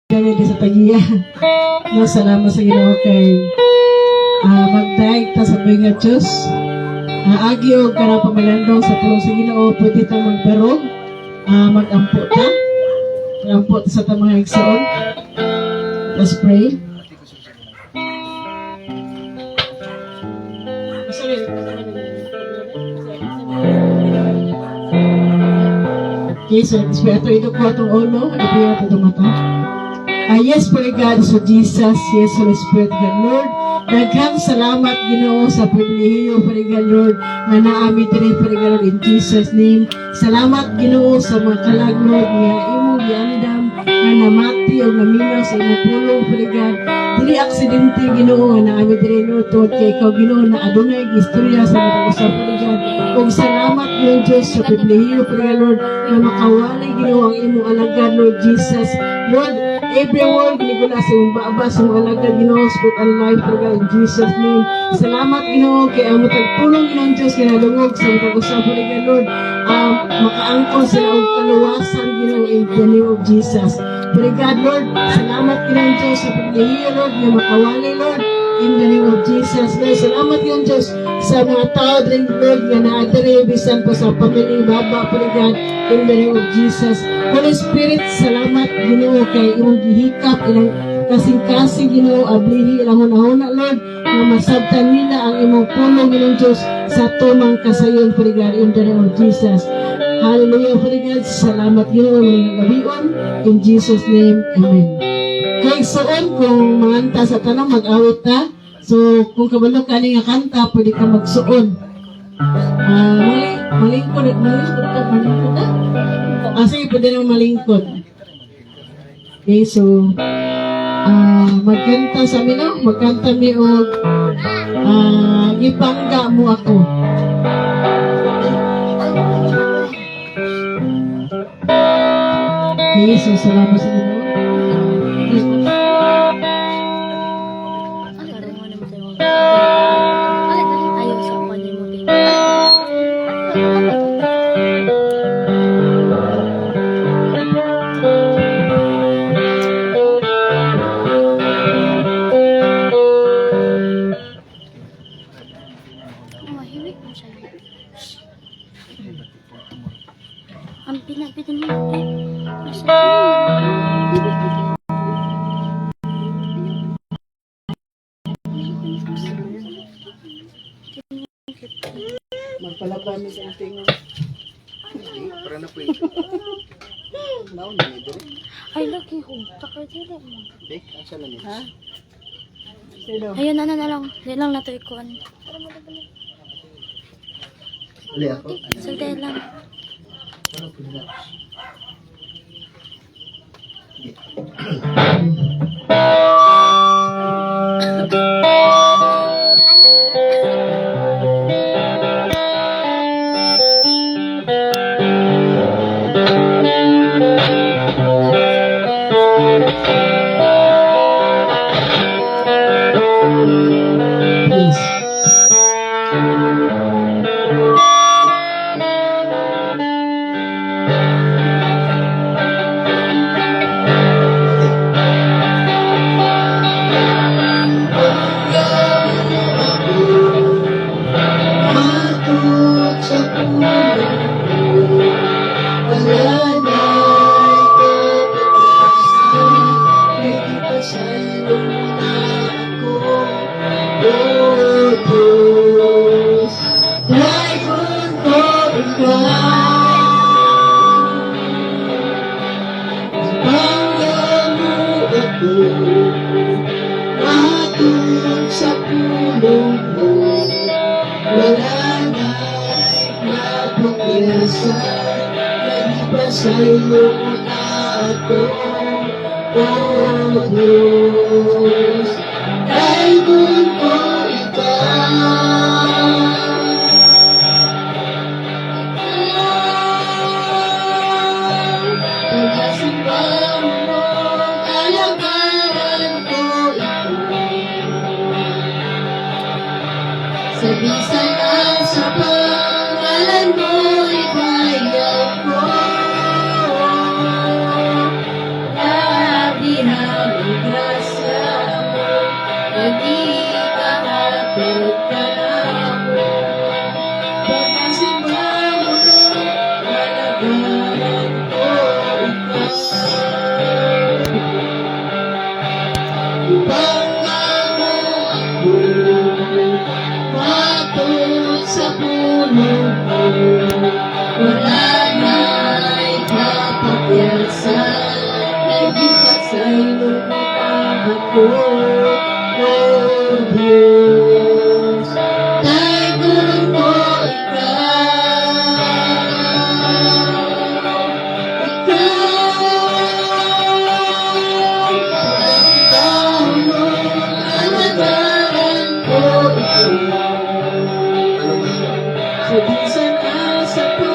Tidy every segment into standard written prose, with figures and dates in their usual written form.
Dali sa tagiya. No, salamat sa Ginoo kay magdaig ta sa buhay nga Diyos. Agyo karang pamalandong sa tulong sa Ginoo, pwede ta magbarog, magampo ta. Magampo ta sa tamang igsoon. Let's pray. Okay, so Espiritu ito ko itong ulo, ipira ito mata. Yes, for God, so Jesus, yes, Holy Spirit, God, Lord. Daghang salamat, Ginoo, sa pribilehiyo, for God, Lord, na naamit rin, for God, Lord, in Jesus' name. Salamat, Ginoo, sa mga kalag, Lord, nga imong giandam, nga namati o naminaw sa imong pulong, for God. Dili aksidente, Ginoo, nga naamit rin, Lord, toward kay ikaw, Ginoo, na adunay istorya sa mga usap, for God. Kung salamat, Lord, Diyos, sa pribilehiyo, for God, Lord, na makawalay, Ginoo, ang imong alagad, Lord Jesus. Lord, every word ni ko na sa iyong baaba sa mga alagad, Ginoo, spirit and life, for God, in Jesus' name. Salamat, Ginoo, kay ang matagpulong, Ginoo, Diyos, kinalungog sa matag-usap, for God, Lord, makaangkon sila og kaluwasan, Ginoo, in the name of Jesus. For God, Lord, salamat, Ginoo, Diyos, sa pribilehiyo, Lord, na makawalay, Lord, in the name of Jesus. Lord, salamat, Ginoo, Diyos, sa mga tao din, Lord, nga naadere, bisan po sa pamilya, baba, for God, in the name of Jesus. Holy Spirit, salamat, Ginoo, kay imong gihikap, ilang kasing-kasing, Ginoo, ablihi, ilang hunahuna, Lord, na masabtan nila ang imong pulong, Ginoo, Diyos, sa tumang kasayon, for God, in the name of Jesus. Hallelujah, for God, salamat, Ginoo, mga gabion, in Jesus' name, Amen. Kay soon, kung manganta sa tanong, mag-awit ta. So, kung kabalo ka nga kanta, pwede ka magsuon. Malingkod na. Sige, pwede nang malingkod. Okay, so, magkanta sa amin, no? Magkanta mi o gipangga mo ako. Okay, so, salamat sa inyo. Ang pinapitan mo Magpalaban mo sa ating para na po ito. Naon na ito. ay laki ho. Takay-tira mo. Dek, asa lang ito. ha? Sino? Ayun, na lang. Yan lang na to ikuan. Uli ako. Sante lang. Ano po na? Please. Matot sa puno, wala na ikapag-asa, nagipasalo na ako, oh Diyos, laifon ko ikaw, ipangga mo ako, matot sa pulong mo. Wala na napag-iasa, nagpasayo na ako, oh Diyos, dahilan ko ikaw. Pag-asimba mo, kalagaran ko ikaw. Sa bisan sa pangalan mo ibayag ko, lahat ay lumitahan ko ng Diyos. Kay gurong ko sa bisan asa ko,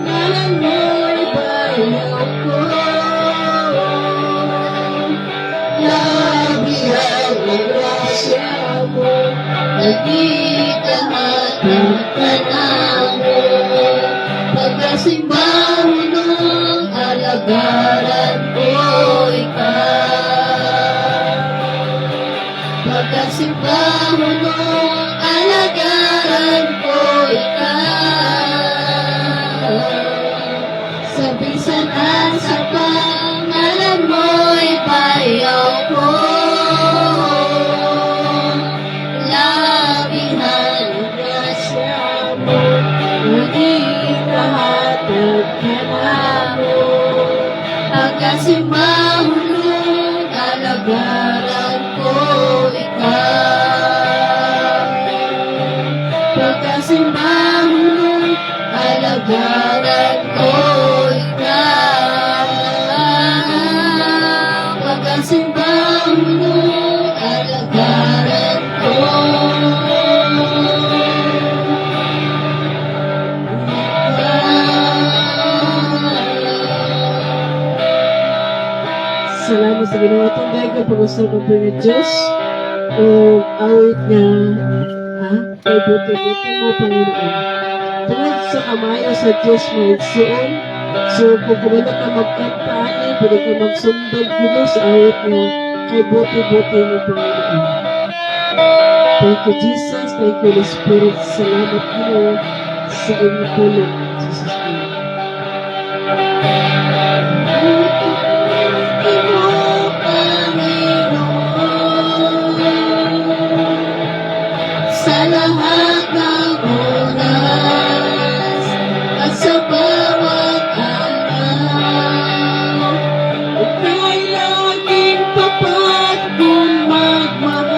alam mo'y bayaw ko. Labihan ang grasya mo, nagitahan ka mo. Pagkasimba mo nung alagaran ko ikaw. Pagkasimba mo nung alagaran ko ikaw. Sa bisan at sa pangalan mo'y bayaw ko. Labihan ang grasya mo, naging kahatag ka na mo. Pagkasimba mo nung alagaran ko ikaw. Pagkasimba mo nung alagaran ko ikaw. Pagkasimba mo nung alagaran ko salamat sa ginawa tunggay ko pag-usap ng Panginoon Diyos o awit niya kay buti-buti mo Panginoon tungod sa kamayo sa Diyos maigsuon so kung kumila ka magkantaan pwede ka magsumbag dito sa awit niya kay buti-buti mo Panginoon. Thank you Jesus, thank you Holy Spirit, salamat mo sa inyong tulong Jesus name. Sa lahat ng oras at sa bawat araw, ika'y laging tapat kung magmahal.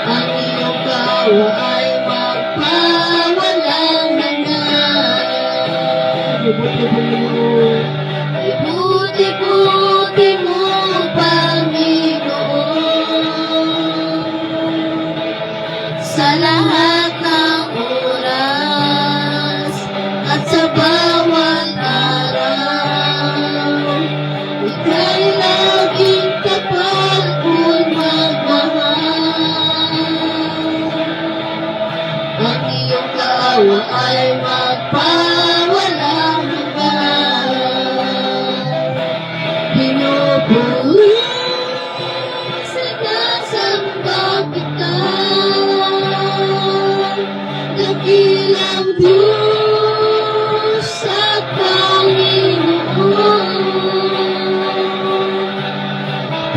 Ang iyong kawa ay magpawalang hanggan. Ibuti-buti mo, Panginoon, sa lahat ng oras at sa bawat araw. Ika'y laging tapat kung magmahal. Ang iyong kawa ay magpawalang hanggan. Pinupuri, sinasamba kita, dakilang Diyos sa Panginoon.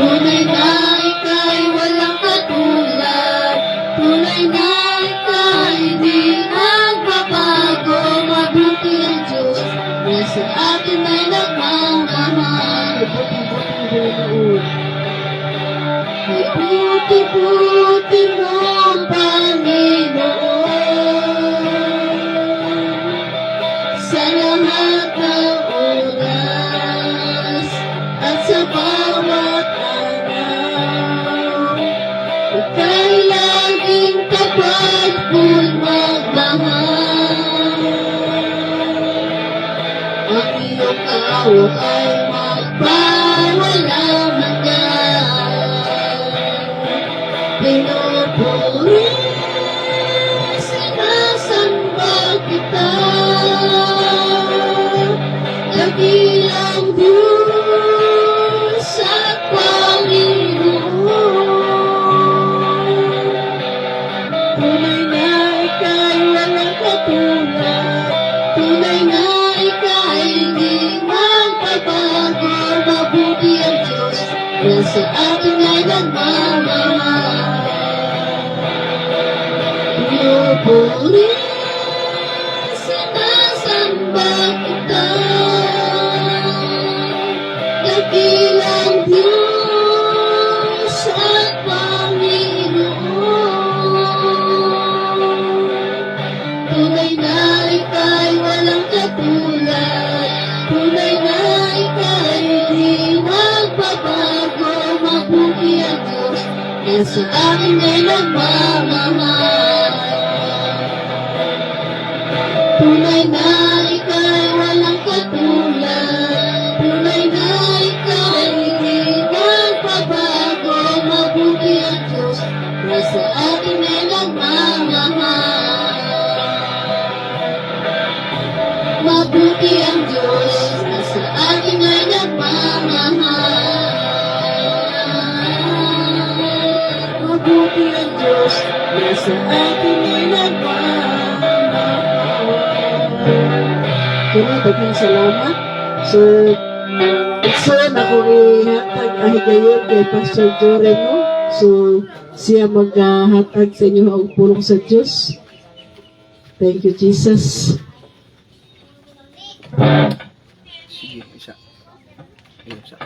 Tunay na ika'y walang katulad, tunay na ika'y di nagbabago. Mabuti ang Diyos na sa atin ay nagmamahal. Buti-buti mo, Panginoon, sa lahat ng oras at sa bawat araw. Ika'y laging tapat kung magmahal. Ang iyong kawa ay magpawalang hanggan. Pinupuri, sinasamba kita, dakilang Diyos sa Panginoon. Tunay na ika'y walang katulad, tunay na ika'y di magbabago. Mabuti ang Diyos na sa atin ay nagmamahal. Pinupuri, sinasamba kita, sa akin ay nagmamahal. Tunay na ika'y walang katulad. Tunay na ika'y hindi nagbabago. Mabuti ang Diyos na sa akin ay nagmamahal. Mabuti ang Diyos na sa akin ay nagmamahal. Mabuti ang Diyos na sa akin ay nagmamahal. Kaya daghang salamat. So, na ko ihatag ahigayon kay Pastor Joren, no? So, siya maghatag sa inyo ang pulong sa Diyos. Thank you, Jesus. Sige, isa. Ayun, isa.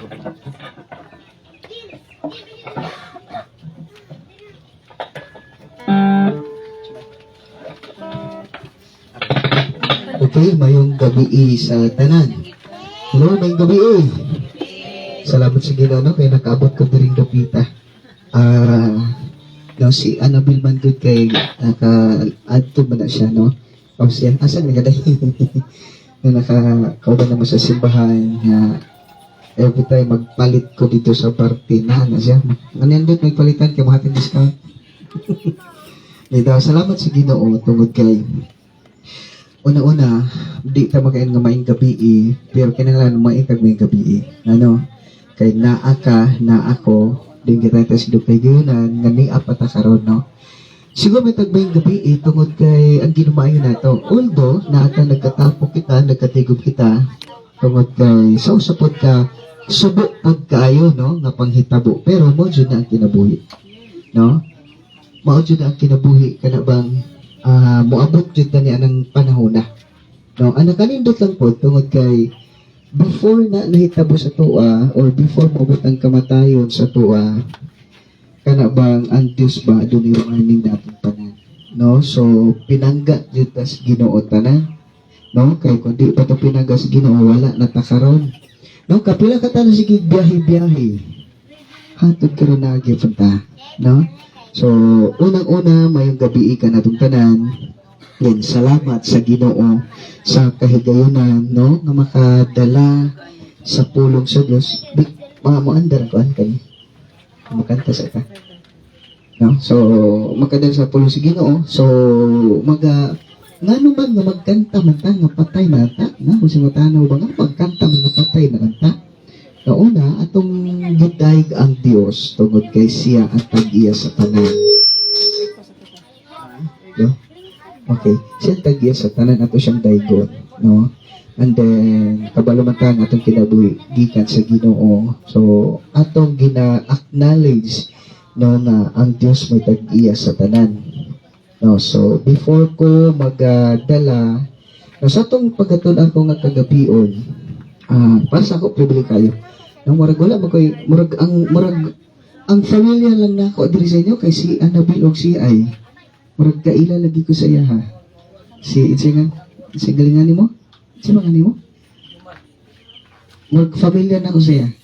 Okay, mayong gabi sa tanan. Hello, mayong gabi. Salamat sa Ginoo, no, kay nakaabot ko diring dapita. No, si Annabelle man good kay naka-add man na siya, no. O siya, asan nga dahi? No, nakakauban naman sa simbahan nga every time magpalit ko dito sa party na siya. Manindot magpalitan kay mahating discount. Dito, salamat sa Ginoo tungod kay una-una, di ta makain nga maing gabi pero kinahanglan maing kag maing gabi ano, kay naa ka, na ako, din kita ta sa dupay gayunan, nga niya pa ta karon, no? Siguro may tag maing gabi tungod kay ang ginumayo na to. Although, naata nagkatapo kita, nagkatigom kita, tungod kay sa usapod ka, subok pod kaayo, no? Nga panghitabo, pero mo dyan na ang kinabuhi, no? Mao dyan na ang kinabuhi, kana bang moabot jud na niya ng panahon na. No, ana kanindot lang po tungod kay before na nahitabo sa tuwa or before moabot ang kamatayon sa tuwa, kana bang ang Dios ba dunay warning natin tanan. No, so pinangga jud tas Ginoo tanan. No, kay kun di pa to pinangga sa Ginoo wala na ta karon. No, kapila ka tanan sige biyahe-biyahe. Hatod karon na gyud ta, no? So, unang-una, mayong gabi ka na tanan. Yan, salamat sa Ginoo sa kahigayunan, no? Nga makadala sa pulong sa Diyos. Mga moandar ko, kani. Makanta sa ita. No? So, makadala sa pulong sa Ginoo. So, nga naman nga magkanta man ta, nga patay na ta. Na, kung si matanaw ba nga, magkanta man nga patay na ta. Kauna, atong gidayg ang Dios tungod kay siya at tag-iya sa tanan. No? Okay, siya tag-iya sa tanan ato siyang daygon, no? And then kabalumatan atong kinabuhi gikan sa Ginoo. So atong gina-acknowledge, no, na ang Dios may tag-iya sa tanan. No, so before ko magdala, no, sa atong pagkatun-an ko nga kagabion, para sa ako pribilege kayo. Nang murag wala mo koy murag ang familia lang nako diri sa inyo kay si Annabelle og si ay murag kaila lagi ko sa iya ha. Si galingan nimo? Si mga nimo? Murag familia na ko sa iya.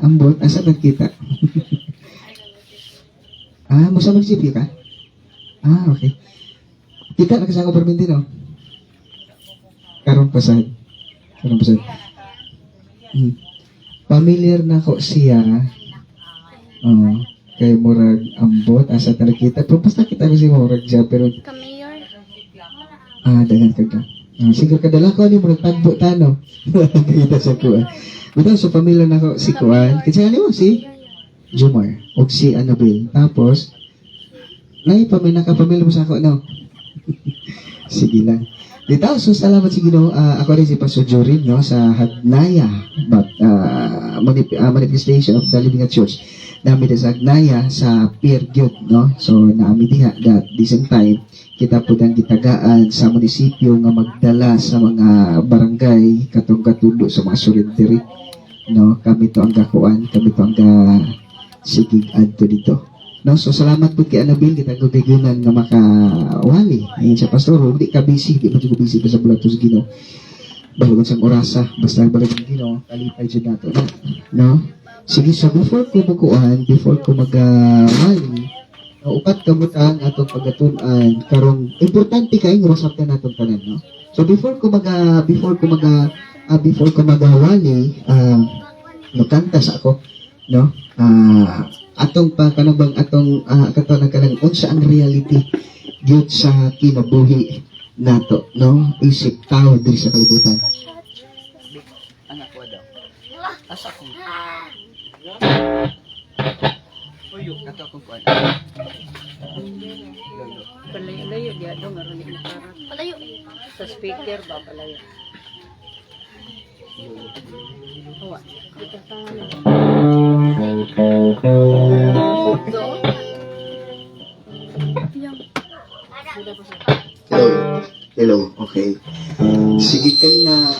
Ambot asa nagkita? Mo sa magsipi ka? Okay. Kita na kasama perminti no? Karon pasad. Familiar na ko siya. Kay murag ambot asa ta nakita. Pero basta kita ko si murag siya pero Kamayor. dagan ka. Sige kadala ko ni murag tagbo tano. Kita sa kuan. Bitaw so familiar na ko si kuan. Kinsa ni mo si Jomar o si Annabelle. Tapos nay nakapamilya mo sa ako no. Sige lang. Dito, so salamat sa Ginoo. Ako rin si Pastor Jorin, no, sa Hagnaya Manifestation of the Living Church. Nami sa Hagnaya sa Pier Gyud, no. So naami diha that the same time kita po dang gitagaan sa munisipyo nga magdala sa mga barangay katong katulo sa mga surrenderi, no. Kami to ang gakuan, kami to ang sigig adto dito. No, so salamat po kay Annabelle kita gudigunan nga makawali. Ayun sa pastor, di ka busy, di ba ko busy sa bulat sa Ginoo. Balogon sang orasa, basta balik sa Ginoo, kalipay jud nato, no. Sige, so before ko magkuhan, before ko mag-wali, upat kabutan atong pagatunan karong importante kay nga masabtan natong tanan, no? So before ko magawali, magkanta sa ako, no? Atong pa kanang atong katanang kanang unsa ang reality gyud sa kinabuhi nato, no? Isip tao diri sa kalibutan. Anak ko daw. Asa ko? Uyo, kato akong kuan. Palayo-layo dia dong aron ni nakarat. Palayo. Sa speaker ba palayo. Awa, kita tangan. Yang. Hello. Hello. Okay. Sige kanina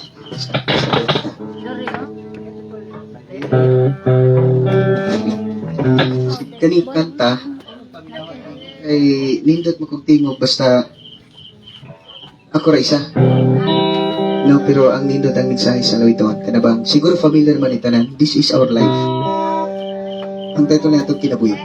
Dari kani kanta ay nindot mo kong tingog basta ako ra isa. No, pero ang nindot ang mensahe sa lawiton kanabang siguro familiar man itanan. This is our life. Ang title na itong kinabuhi.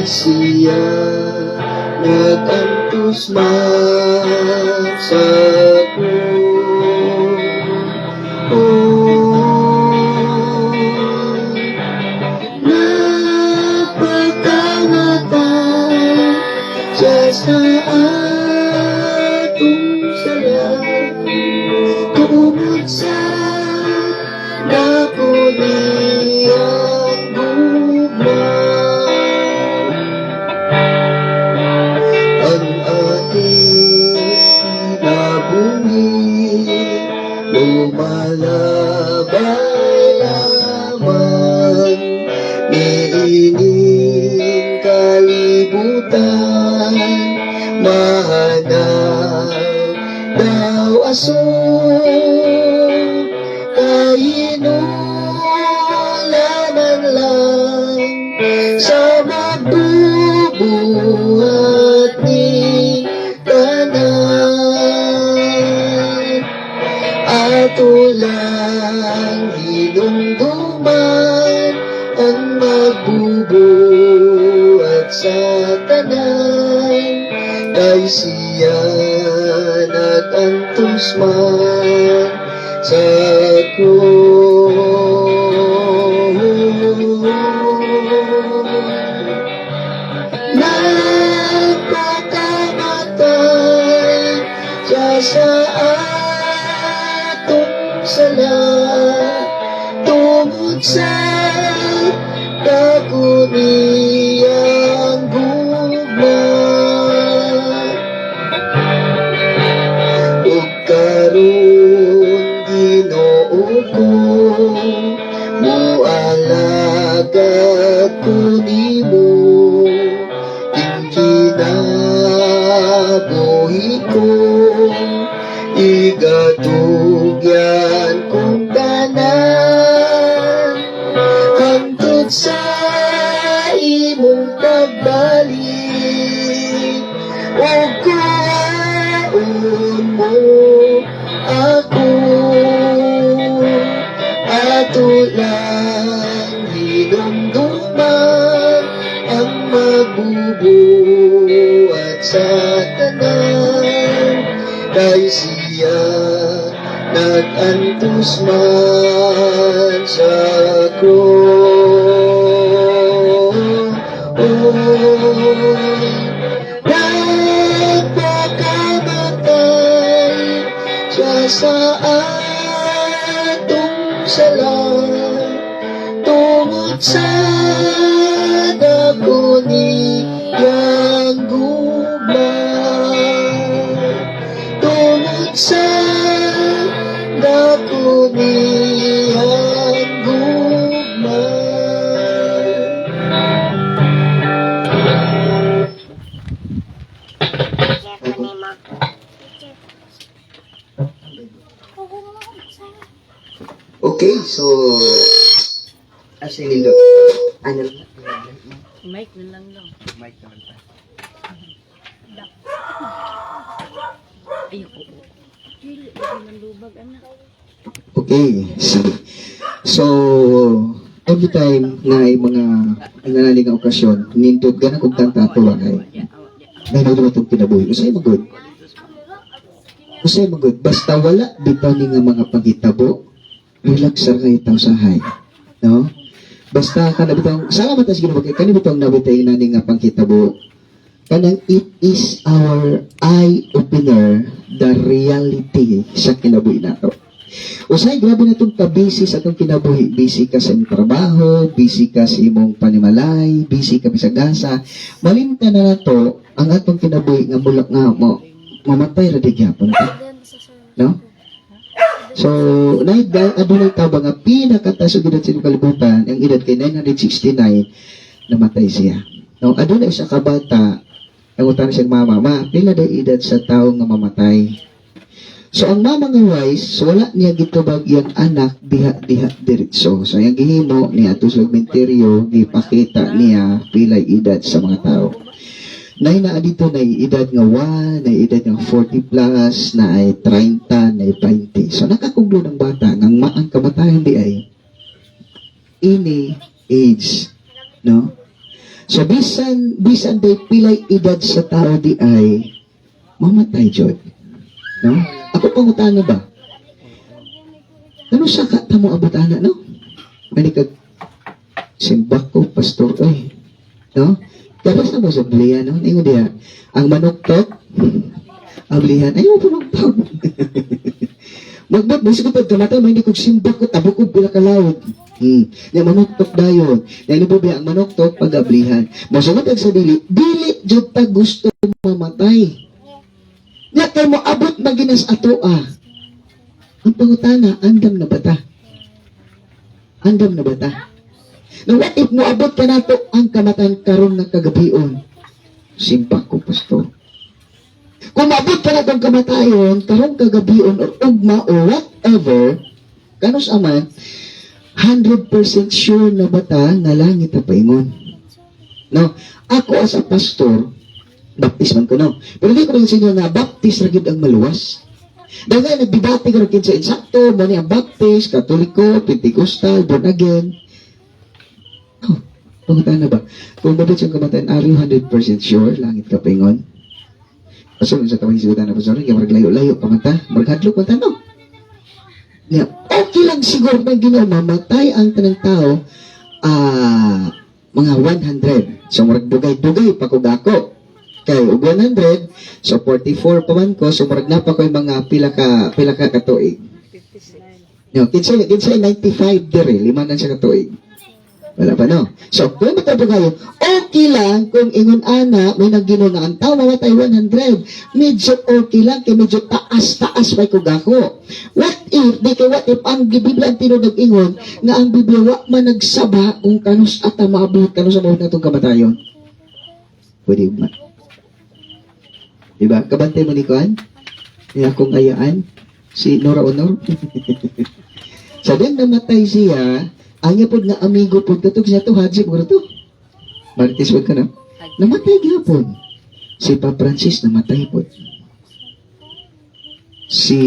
Siya nagantos man sa napagkanatan siya sa atong saya tumod sa dako niyang gugma. Lumalabay lamang niining kalibutan mahanap daw aso kainulanan lang sa magbubuhat ni tanan ato lang hinumduman ang magbubuhat sa tanan kay siya nagantos man sa nagpakamatay siya sa sala tungod sa kaguniyang gugma ug karon Ginoo ko moalagad ko nimo ing kinabuhi ko igatugyan kong tanan hangtod sa imong pagbalik o kuhaon mo ako ato lang hinumduman ang magbubuhat sa tanan kay siya nagantos man sa krus. Nagpakamatay siya sa atong sala, tungod sa dako niyang gugma, tungod sa dako niyang gugma. Okay, so asa nilo? Ano? Mic na lang daw. Mic naman pa. Ayoko. Dili, hindi man lubag, anak. Okay, so every time na ay mga nananalig ang okasyon, nindot ganang kong kanta tuwa kay may nagduma itong kinabuhi. Usay magod. Usay magod. Basta wala bitaw ni nga mga paghitabo, relax ra kayo tao sahay. No? Basta ka nabitaw, salamat as ginoo kay kani bitong nabitay na ni nga panghitabo. Kanang it is our eye opener, the reality sa kinabuhi nato. Usay, grabe na itong ka-busy sa itong kinabuhi. Busy ka sa imong trabaho, busy ka sa imong panimalay, busy ka sa gasa. Malimta na to ang atong kinabuhi nga mulak nga mo, mamatay ra digyapon ka. No? So, adunay taba nga pinakatasog edad sa inyong kalibutan, ang edad kay 969, namatay siya. No, adunay siya kabata, ang utang siyang mama, pila daw edad sa tao nga mamatay. So, ang mama nga wise, wala niya gitubag yung anak diha diretso. So, yung gihimo niya ato sa cementerio, gipakita niya pilay edad sa mga tao. Nay na dito na edad nga 1, na edad nga 40 plus, na ay 30, na ay 20. So, nakakuglo ng bata, ng maang kamatayan di ay ini age. No? So, bisan day pilay edad sa tao di ay mamatay jud. No? Ako pangutana ba? Ano sa katamo abutana, no? Manikag simbak ko, pastor, ay. No? Tapos na mo sa blihan, no? Ningo diya, ang manuktok, ang blihan, ayaw po magpag. Magbag, basi ko pag kamatay, may hindi kong simbak ko, tabo ko pila kalawad. Yung manuktok dayon. Yung nabubi, ang manuktok, pag-ablihan. Masunod ang sa dili jud ta gusto mamatay. Nga kay mo abot maginas ato Ang pangutana, andam na bata? Andam na bata? Now what if mo abot ka na to ang kamatan karon ng kagabion? Simpak ko, pastor. Kung maabot ka na tong kamatayon, karon kagabion or ugma or whatever, kanos aman, 100% sure na bata nga langit na paingon. No? Ako as a pastor, baptisman ko, no? Pero hindi ko rin sa inyo na baptist ragid ang maluwas. Dahil nagbibati ko rin sa insakto, mani ang baptist, katoliko, pentekostal, born again. Oh, pangutaan na ba? Kung babit siyang kamatayan, are you 100% sure langit ka paingon? Pastor, sa tawang sigutan na pastor, kaya maraglayo-layo pamanta, maraghadlo ko tanong. Yeah, okay lang siguro na mamatay ang tanang tao, mga 100. So, maragdugay-dugay pa kung ako. Kay 100, so 44 pa man ko, so marag na pa ko yung mga pila ka katuig. 56. No, kinsay 95 dire, 5 na siya katuig. Wala pa, no? So, kung matapos kayo, okay lang kung ingon ana, may naggino na ang tao, mamatay 100. Medyo okay lang, kay medyo taas-taas may kugako. What if ang Biblia ang tinunod ingon, na ang Biblia wa man nagsaba kung kanus at maabot, kanus sa na itong kamatayon? Pwede ba? Diba? Kabantay mo ni Kuan? Niya akong ayaan? Si Nora Honor? Sa din namatay siya, anya po nga amigo po, katog siya to, Haji po to. Martis wag ka na? Namatay gyapon. Si Pa Francis namatay po. Si,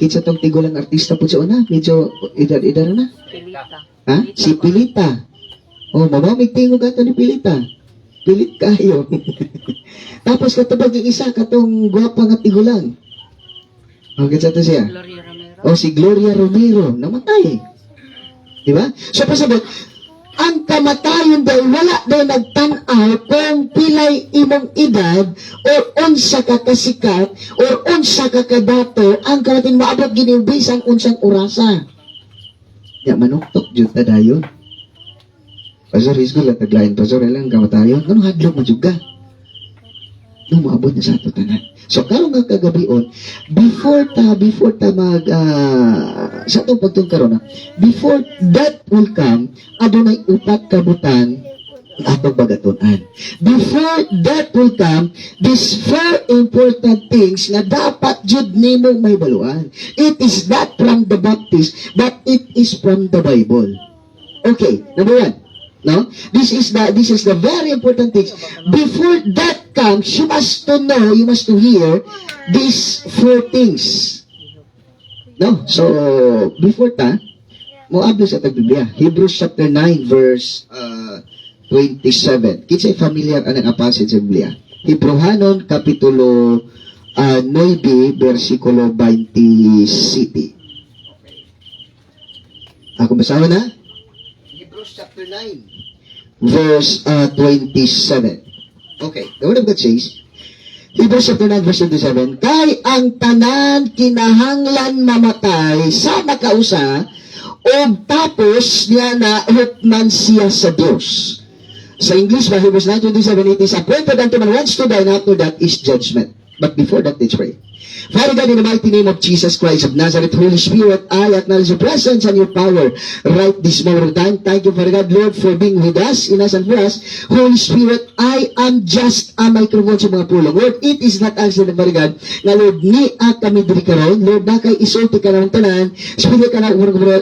kitsa tong tigulang artista po siya na, medyo edad-edad na. Pilita. Ha? Si Pilita. Oh, mamamig tingog ato ni Pilita. Pilit kayo. Tapos katabag yung isa, katong gwapa nga tigulang. Okay, sa to siya. Gloria Romero. O si Gloria Romero, namatay. Di ba? So, pasabot, ang kamatayon dahil wala daw nagtanaw kung pilay imong edad or unsa ka kasikat or unsa ka kadato ang kamatayon maabot giniubisan unsang orasa. Ya, manuktok jud ta dayon. Pastor, isgo lang taglain. Pastor, ilang kamatayon. Anong hadlok mo juga? Nung maabot na sa ato tanan. So, karong nga kagabion, before ta mag, sa itong pagtungkaroon na, before that will come, adunay upat kabutan atong bagatunan. Before that will come, these four important things na dapat jud nimong may baluan. It is not from the Baptist, but it is from the Bible. Okay, number one. No? This is the very important things. Before that comes, you must to know, you must to hear these four things. No? So, before ta, mo ablo sa Biblia. Hebrews chapter 9 verse 27. Kinsay familiar anang passage sa Biblia? Hebrehanon kapitulo 9 versikulo 27. Ako basahin na? Hebrews chapter 9 verse 27. Okay, the word of God says, Hebrews chapter 9 verse 27, kay ang tanan kinahanglan mamatay sa makausa o tapos niya na hukman siya sa Diyos. Sa English, by Hebrews 9:27, it is appointed unto man once to die, and after that is judgment. But before that, let's pray. Father God, in the mighty name of Jesus Christ of Nazareth, Holy Spirit, I acknowledge your presence and your power right this moment of time. Thank you, Father God, Lord, for being with us, in us and for us. Holy Spirit, I am just a microphone sa mga pulong. Lord, it is not accident, Father God, na Lord, ni kami diri karon. Lord, na kay isulti ka ng tanan. Spirit ka na,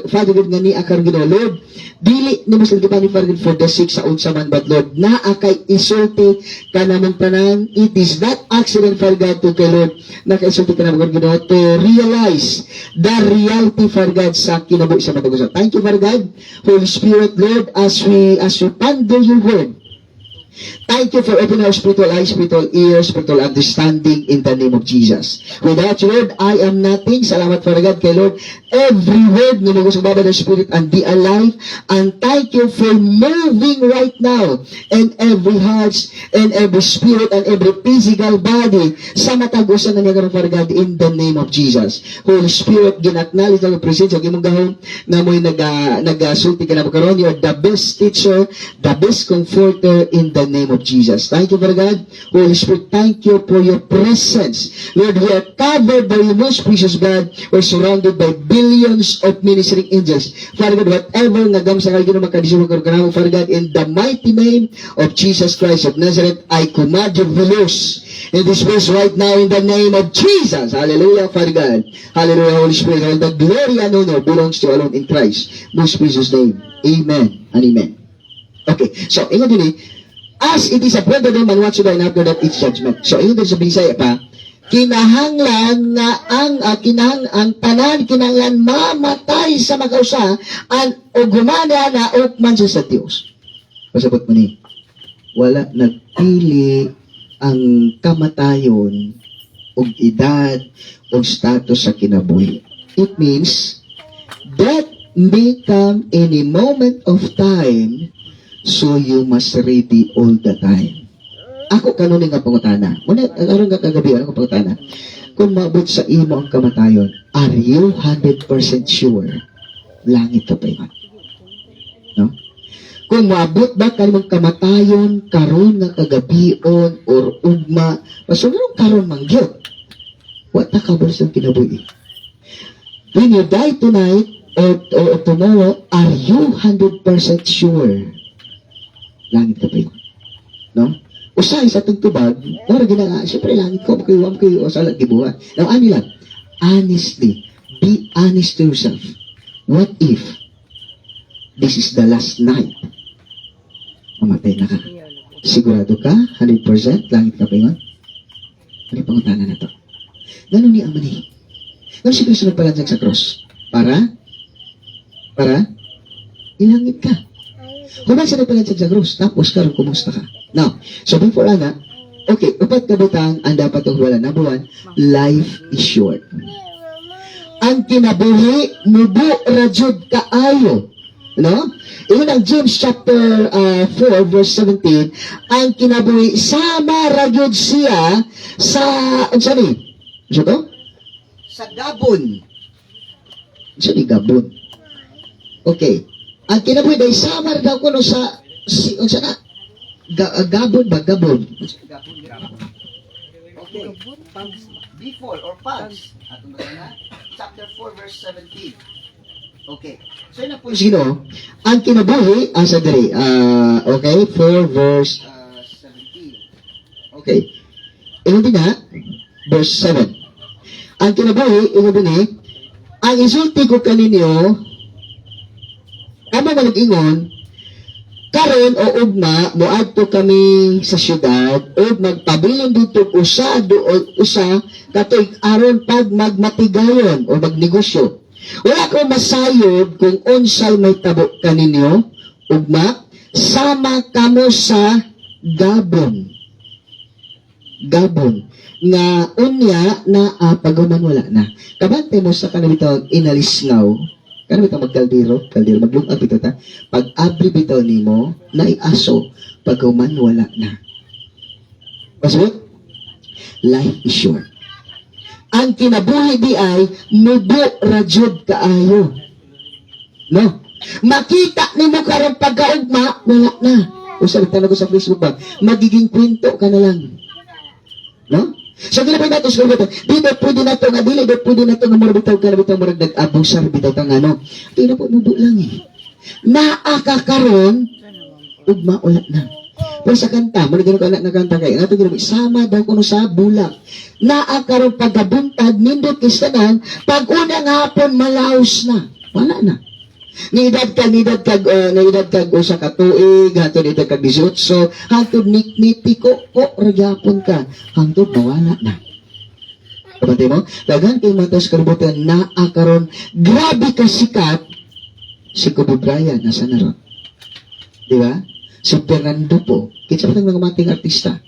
Father God, nga ni karon gino. Lord, dili ni mas nagkipan ni Father God for the sick sa unsa man, but Lord, na kay isulti ka na ng tanan. It is not accident, Father God, to kay Lord, na kay isulti ka na mga gino, to realize the reality, Father God, sa kinabuhi sa matagusan. Thank you, Father God. Holy Spirit, Lord, as we ponder your word, thank you for opening our spiritual eyes, spiritual ears, spiritual understanding in the name of Jesus. Without you, Lord, I am nothing. Salamat, Father God, kay Lord. Every word na nagos ang baba ng Spirit and be alive. And thank you for moving right now in every heart and every spirit and every physical body sa matagusan na niya, Father God, in the name of Jesus. Holy Spirit, ginaknalis na yung presensya, gimong gahon na mo'y nag-sulti ka na magkaroon. You are the best teacher, the best comforter in the name of Jesus. Thank you, Father God. Holy Spirit, thank you for your presence. Lord, we are covered by your most precious blood. We're surrounded by billions of ministering angels. Father God, whatever nagam sa kalagin ng makadisipon karuganamu, Father God, in the mighty name of Jesus Christ of Nazareth, I command you to loose in this place right now in the name of Jesus. Hallelujah, Father God. Hallelujah, Holy Spirit. All the glory and honor belongs to you alone in Christ. Most precious name. Amen and amen. Okay, so, ingat din as it is appointed man what should I and after that it's judgment. So, ingat din sa Bisaya pa, kinahanglan na ang tanan kinahanglan mamatay sa magkausa o gumana na ukman siya sa Diyos. Pasabot mo ni, wala nagpili ang kamatayon o edad o status sa kinabuhi. It means death may come any moment of time, so you must ready all the time. Ako kanunin nga pangutana. Muna, aron nga kagabi, ano ko pangutana? Kung maabot sa imo ang kamatayon, are you 100% sure? Langit ka pa yun. No? Kung maabot ba kanimong kamatayon, karon nga kagabion, or ugma, masunod karon mangyot. Wata ka ba sa kinabuhi? When you die tonight, or tomorrow, are you 100% sure? Langit ka pa yun. No? Usay sa tugtubag, para ginanga, siyempre langit ko, makiwam kayo, o salat gibuhat. Now, ano lang? Honestly, be honest to yourself. What if this is the last night? Mamatay na ka. Sigurado ka? 100%? Langit ka pa yun? Ano yung pangutanan na to? Ganun ni Amani. Ganun si Kristo nagpalansag sa cross. Para? Ilangit ka. Kung ba siya nagpalansag sa cross, tapos karon kumusta ka? Now, so before okay, upat kabutang ang dapat wala. Number one, life is short. ang kinabuhi mubo rajud kaayo. No? Ingon ang James chapter 4 verse 17, ang kinabuhi sama rajud siya sa unsa ni? Unsa to? Sa Gabon. Unsa ni Gabon? Okay. Ang kinabuhi day sama daw kuno sa unsa na? Gabon ba? Gabon. Okay. Before or past. Atong na chapter 4 verse 17. Okay. So yun na po sino? Ang kinabuhi, sa diri. Okay, 4 verse 17. Okay. Ingon din na, verse 7. Ang kinabuhi, ingon din ang isulti ko kaninyo, kamo malag-ingon, karon o ugma moadto kami sa syudad o magpabilin dito usa katoy aron pag magmatigayon o magnegosyo. Wala ko masayod kung unsay may tabo kaninyo ugma sama kamo sa Gabon. Gabon nga unya na paguman wala na. Kabante mo sa kanabitaw inalisngaw. Kano bitaw magkaldero, maglungag bitaw ta. Pag abri bitaw nimo, naiaso, pag human wala na. Pasbot? Life is short. Ang kinabuhi di ay mubo rajud kaayo. No? Makita nimo karon pagkaugma, wala na. O sa tanong ko sa Facebook ba, magiging kwento ka na lang. No? So gila nato sa bitaw. Dito pwede na to nga dili, dito pwede na to nga murag bitaw ka na bitaw murag nag-abusar bitaw ka nga no. Di na po mubo lang Naakakaron ugma wala na. Pero sa kanta, muna gano'n ka na kanta kayo. Nga ito sama daw kuno sa bulak. Naakaroon pagkabuntag, nindot kistanan, pag unang hapon, malaos na. Wala na. Nidad kag usa ka tuig, hatod nidad kag 18, hatod nitiko ko ragyapon ka, hangtod mawala na. Kapatid mo, daghan kay matas kalibutan naakaroon, grabe ka sikat, si Kobe Bryant nasa na ron. Di ba? Si Fernando po, kitsa pa ng mga mating artista.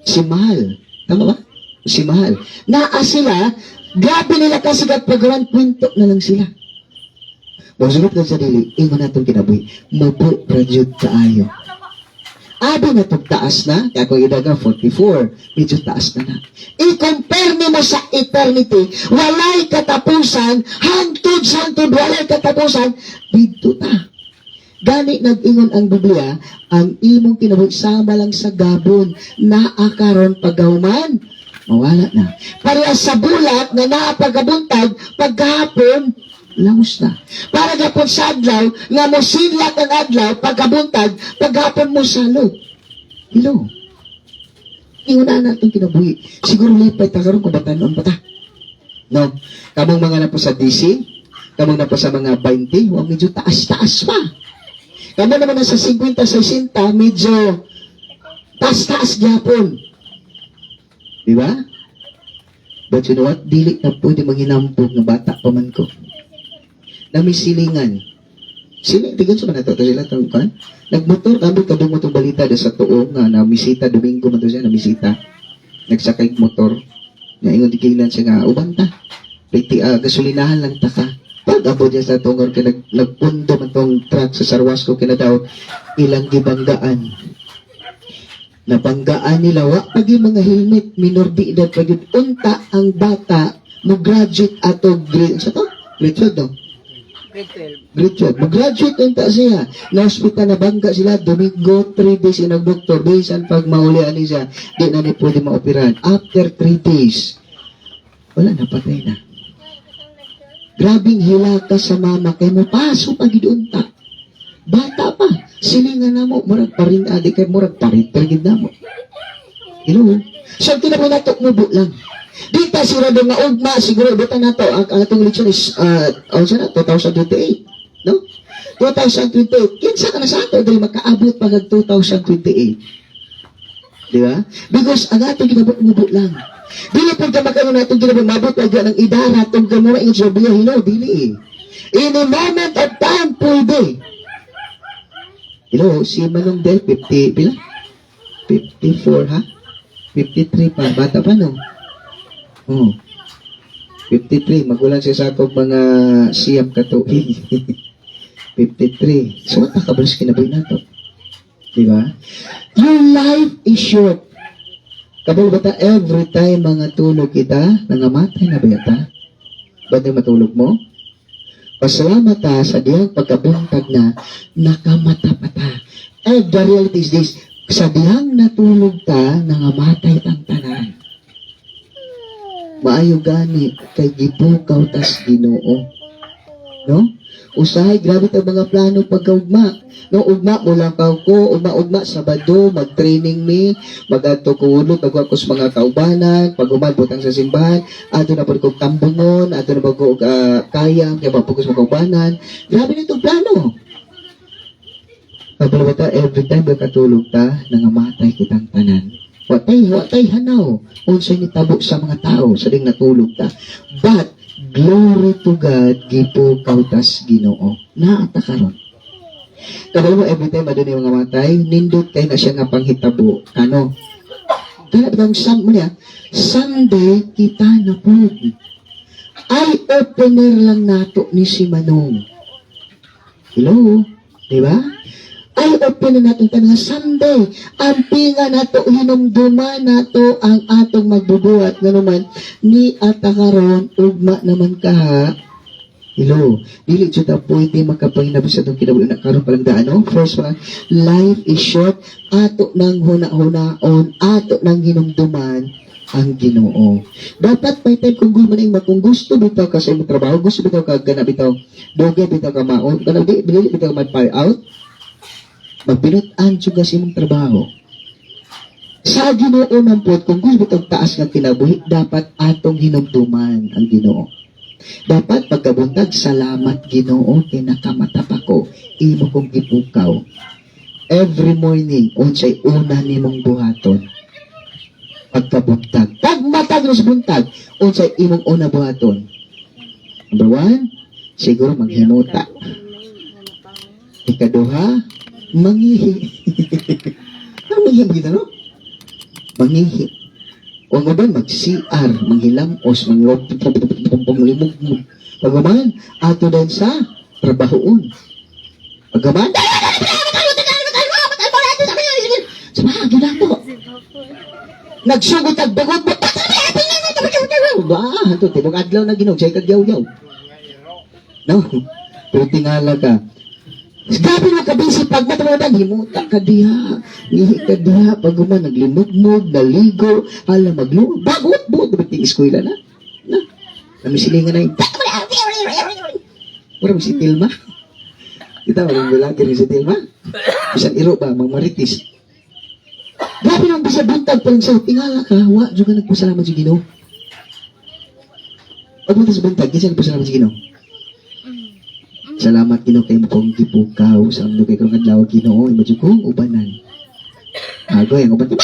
Si Mahal, tama ba? Si Mahal. Naa sila, grabe nila kasikat pagawan, kwento na lang sila. Magsunod ka sa dili, ingon natong kinabuhi, mubo rajud kaayo. Abi na itong taas na, kaya kung idaga 44, medyo taas na. I-compare mo sa eternity, walay katapusan, hangtod sa hangtod, walay katapusan, dito ta. Gani nag-ingon ang Biblia, ang imong kinabuhi sama lang sa Gabon, naakaron pagauman, mawala na. Para sa bulat na naapagabuntag, pagkahapon, laos na. Para gapon sa adlaw, nga mo sinlat ang adlaw, pagkabuntag, paghapon mo salo. Hello. Inguna na itong kinabuhi. Siguro lipay ta karon kung batanon pa ta. No? Kamong mga na po sa DC, kamong na po sa mga 20, medyo taas-taas pa. Kamong naman na sa 50-60, medyo taas-taas gyapon. Di ba? But you know what? Dili na pwede manghinampog na bata pa man ko. Na may silingan. Tigan sa mga sila itong kan? Nagmotor, kami kadung mo itong balita da sa tuong nga na misita, Domingo man to siya, na misita. Nagsakay motor. Nga ingon di kailan siya nga, ubanta. Gasolinahan lang ta ka. Pag abot niya sa tungor, nagpundo man tong truck sa Sarwasco, kinadaw, ilang gibanggaan. Nabanggaan nila, wak pagi mga helmet, minor di edad, pagi unta ang bata, mo graduate ato grade, sa to? Grade 12 no? Grade 12. Mag-graduate unta siya. Na-hospital na bangga sila, Domingo, 3 days in doktor. Bisan pag maulian niya, di na ni pwede maoperan. After 3 days, wala na, patay na. Grabing hilaka sa mama, kaya mo paso pag idunta. Bata pa, silingan na mo, murag parin, adik kay murag parin, pergid na mo. Hello? So, tinapunatok mo lang. Dita sila doon nga ugma, siguro buta na to, ang atong election is, 2028, no? 2028, kinsa ka na sa ato, dahil makaabot pag 2028. Di ba? Because ang atong ginabot lang. Dili po ka makaroon na itong ginabot, mabot pag ng idara, itong gamura, yung sabiya, hello, dili. In a moment of time, pwede. Hello, si Manong Del, 50, pila? 54, ha? 53 pa, bata pa, no? Oh. 53, magulang siya sa akong mga siyam katuig. 53. So, what ka ba sa kinabuhi na to? Diba? Your life is short. Kabalo ba ta, every time mga tulog kita, nangamatay na ba yata? Ba't yung matulog mo? Pasalamat ta sa diyang pagkabuntag na nakamata pa ta. And the reality is this, sa diyang natulog ta, nangamatay tang tanan. Maayo gani, kay gipukaw tas Ginoo. No? Usahay, grabe ta mga plano pagkaugma. No, ugma mo lang ko, ugma Sabado, mag-training mi, mag-ato ko ulo, pag-ako sa mga kaubanan, pag-umad, butang sa simbahan, ato na pag tambungon, ato na pag kayang, kaya pag-focus mga kaubanan. Grabe na itong plano. Kapag ta, every time ba katulog ta, nangamatay kitang tanan. Watay hanaw, unsay ni tabo sa mga tao, sa ding natulog ta. But, glory to God, gipukaw tas Ginoo. Naata karon. Kabalo mo, every time adun yung mga matay, nindot kay na siya nga panghitabo. Ano? Kaya bang Sunday, kita na po. Eye-opener lang nato ni si Manong. Hello? Diba? Eye-opener nato nga Sunday. Ang pinga nato, hinumduman nato ang atong magbubuhat. Nga naman, ni atakaron, ugma naman ka. Hello, dili jud ta pwede makapanginabot sa itong kinabuhi na karon palang daano. First one, life is short. Ato nang huna-hunaon, ato nang hinumduman ang Ginoo. Dapat may time kung gusto bitaw ka sa imong trabaho, gusto bitaw ka gana bitaw, doge bitaw ka maon, kana dili bitaw mag-fire out. Magpinut-an jud ka sa imong trabaho. Sa Ginoo man pod, kung gusto bitaw taas nga kinabuhi, dapat atong hinumduman ang Ginoo. Dapat pagkabuntag, salamat Ginoo, kay nakamatap ako, imo kong gipukaw. Every morning, unsay una nimong buhaton. Pagkabuntag. Pagmatag nos buntag, unsay imong una buhaton. Number 1, siguro maghimuta. Ikaduha, mangihi. Ano mangihi kita, no? Mangihi. O nga ba, mag-CR, manghilamos, pagmalimog mo. Pagaman, ato din sa trabahoon. Pagaman, samahagi na po. Nagsugod at bagot mo. Ba, ito, tibok adlaw na ginog, sa'y kagyaw-yaw. No, pero tingala ka. Gabi mo kabisi, pag matamadan, himuta ka diha. Nihi ka diha, pag naman naglimugmog, naligo, hala maglumog, bagot-bot, dapat yung eskwela na. Na, namisilingan na yung, wala mo si Tilma. Kita, walang lalaki rin si Tilma. Bisan iro ba, mga maritis. Gabi nang bisa buntag pa lang sa'yo, tingala ka, wa, dyan ka nagpasalamat sa Ginoo. Pag punta sa buntag, kasi nagpasalamat sa Ginoo. Salamat Ginoo kay mo kong gipukaw sa amdo kay karong adlaw Ginoo imong kong ubanan. Agoy ang uban.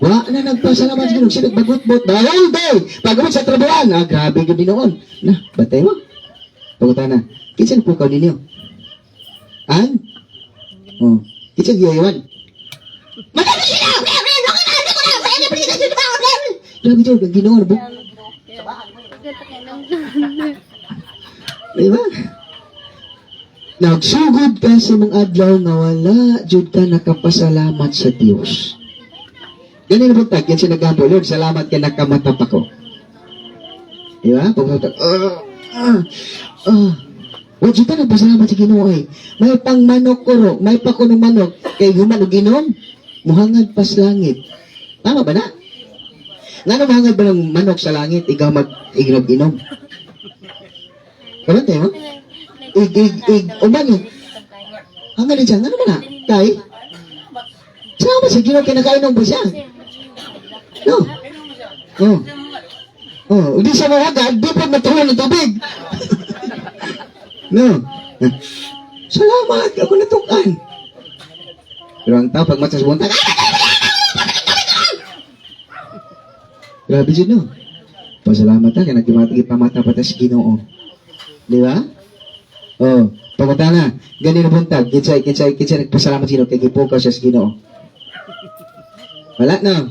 Wa na nagpasalamat sa Ginoo siya nagbagot-bot. Dahil day pagod sa trabahoan. Grabe gyud dinoon. Na, batay mo. Pagutan na. Kinsa pukaw ninyo? An? Oh, kinsa giyawan? Grabe gyud Ginoo bu. Diba? Nagsugod ka sa mga adlaw na wala jud ka nakapasalamat sa Dios. Ganun na buntag, yan sinagampo, Lord, salamat ka nakamatap ako. Diba? Pagkatag, wala jud ka nagpasalamat sa Ginoo ay. May pang manok kuro, may pa kunong manok, kay human o ginom, muhangad pas langit. Tama ba na? Nga nang mahangad ba ng manok sa langit, ikaw mag-inom-inom? Kaman tayo? Umano. Hanggang din siya, nga naman na? Kay? Sama siya, Ginoo kinakainom ba siya? No. Hindi siya mahagad, di pa matuhan ng tubig. No. Salamat, ako natukan. Pero ang tao, pag matang sa buntag, grabe dyan, no? Pasalamat na, kaya nagpamata pa tayo sa Ginoo. Di ba? Oh, pagkata na, ganyan na buntag, kitsa nagpasalamat sa Ginoo, kaya gipukaw siya sa Ginoo. Wala na.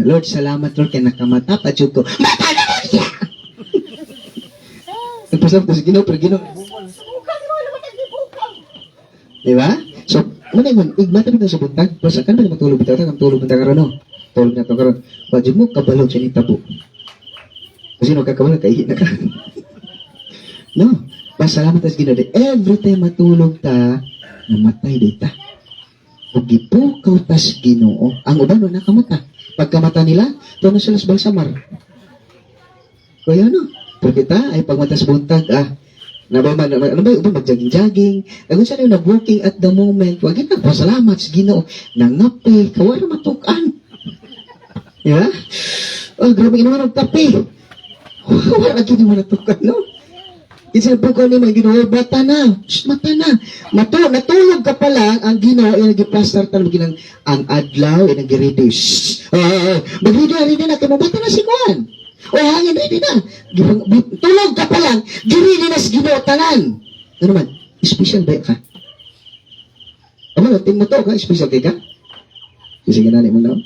Lord, salamat Lord kay nakamata pa jud ko. Mata na mo siya. Nagpasap ko sa Ginoo pero Ginoo. Di ba? So, muna yun, igmata bitaw sa buntag. Basta kan ba matulog bitaw ta, tulog bitaw karon no. Tulog na to karon. Wajud mo kabalo sa ni tabo. Kasi no kakabalo kay na ka. No. Pasalamat sa Ginoo. Every time matulog ta, namatay dita. Ug gipukaw tas Ginoo. Ang uban no nakamata. Pagkamata nila, to na sila sa balsamar. Kaya no, pero kita ay pagmatas buntag ano ba mag-jogging-jogging. Kung saan yung nag-working at the moment, wag na pasalamat sa Ginoo. Nangape, kawala matukan. Yeah? Oh, grabe naman nagkape. Wala na gini mo natukan, no? Kasi po ko ni mga Ginoo, bata na. Shh, mata na. Natulog ka pa lang, ang Ginoo, yung nag-plaster tanong ginang ang adlaw, yung nag-ready. Shh! Mag-ready na, kaya mo, bata na si Juan. O hangin, ready na. Tulog ka pa lang, girili na sa Ginoo, tanan. Ano man, special ba ka? Ano, ting mo to ka, special kay ka? Kasi ganani mo na.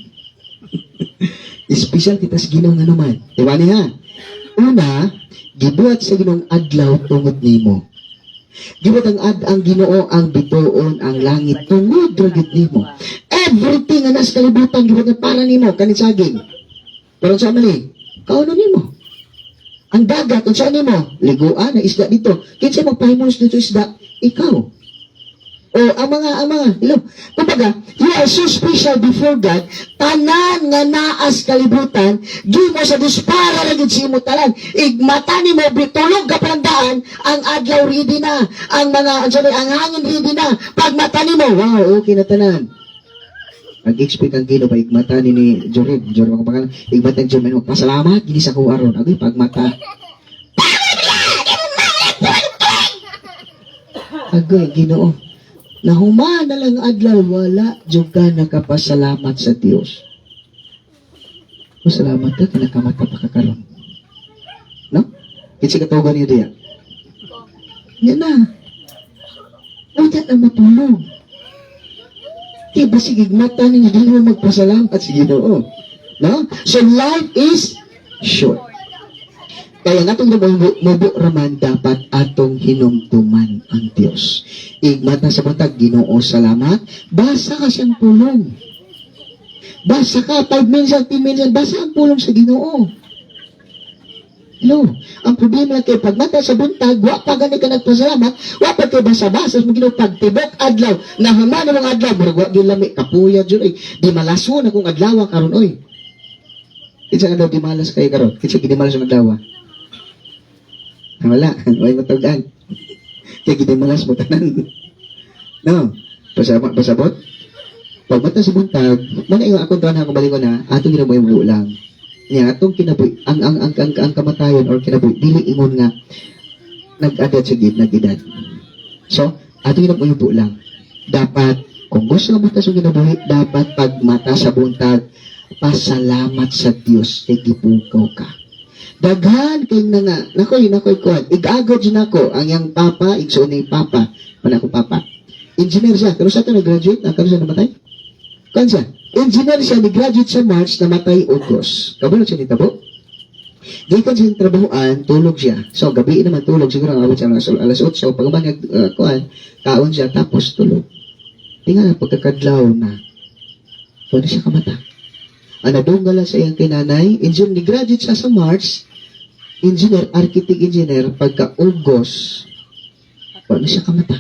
Special kita sa Ginoo nga naman. Diba niya? Una, gibuhat sa Ginoong adlaw tungod nimo. Gibuhat ang Ginoo ang bituon ang langit tungod ragit nimo. Everything nga nasa kalibutan gibuhat para nimo kanin saging. Pero sa mali, kauno nimo. Ang dagat unsa nimo? Liguan na isda dito. Kinsa magpahimulos dito isda? Ikaw. O ang mga, kumbaga, you are so special before God, tanan nga naas kalibutan, di mo sa dispara na si mo talan, igmata ni mo, bitulog ka palandaan, ang adlaw ready na, ang hangin ready na, pagmata ni mo, wow, okay na tanan. Nag-expect ang Ginoo ba, igmata ni Jorin ako pangalan, igmata ni Jorin, pasalamat, gini sa ko aron, agoy, pagmata. Agoy, Ginoo. Nahuman na lang adlaw, wala jud ka nakapasalamat sa Dios. Salamat ka, kinakamata pa kakaroon. No? Kinsa katugan niyo diya? Yan na. Wala na matulog. Kaya ba sige, mata ninyo, di mo magpasalamat sa Ginoo. No? So life is short. Kaya nga itong mubo raman dapat atong hinumtuman ang Diyos. Igmata sa matag, Ginoo, salamat. Basa ka siyang pulong. Basa ka, 5 minutes, 10 minutes, basa ang pulong sa Ginoo. Hello? Ang problema lang kayo, pag mata sa buntag, wa pa gani ka nagpasalamat, wa pa kayo basa-basa, sa Ginoo, pagtibok adlaw, nahaman ng mga adlaw, murag wa gilami, kapuya dyan, oy, di malaso na kung adlaw karon oy. Kinsa ka daw di malas kayo karon? Kinsa ginimalas ang adlaw? Wala, may matugan. Kaya ginimalas mo tanan. No, pasabot. Pag mata sa buntag, mga yung akong tanan akong balik ko na, atong ginabuhay mo lang. Nga, atong kinabuhi, ang kamatayon or kinabuhi, dili ingon nga, nag-adat sa nag-edad. So, atong ginabuhay mo lang. Dapat, kung gusto nga mata sa ginabuhi, dapat pag mata sa buntag, pasalamat sa Diyos kay gipukaw ka. Daghan kay nga, nakoy kuan, igagod dyan ako, ang yang papa, igsoon na yung papa, mana ako papa. Engineer siya, pero sa ito nag-graduate, kano siya namatay? Kan siya? Engineer siya, nag-graduate sa March, namatay August. Kabalo siya nitabo? Gikan siya trabahoan, tulog siya. So, gabi naman tulog, siguro ang abot siya alas 8, so pag kuan, kaon siya, tapos tulog. Tingnan, pagkakadlaw na, wala siya kamata. Anadungala sa iyang kinanay, engineer, ni-graduate siya sa March, engineer, architect engineer, pagka-August, wala siya kamata.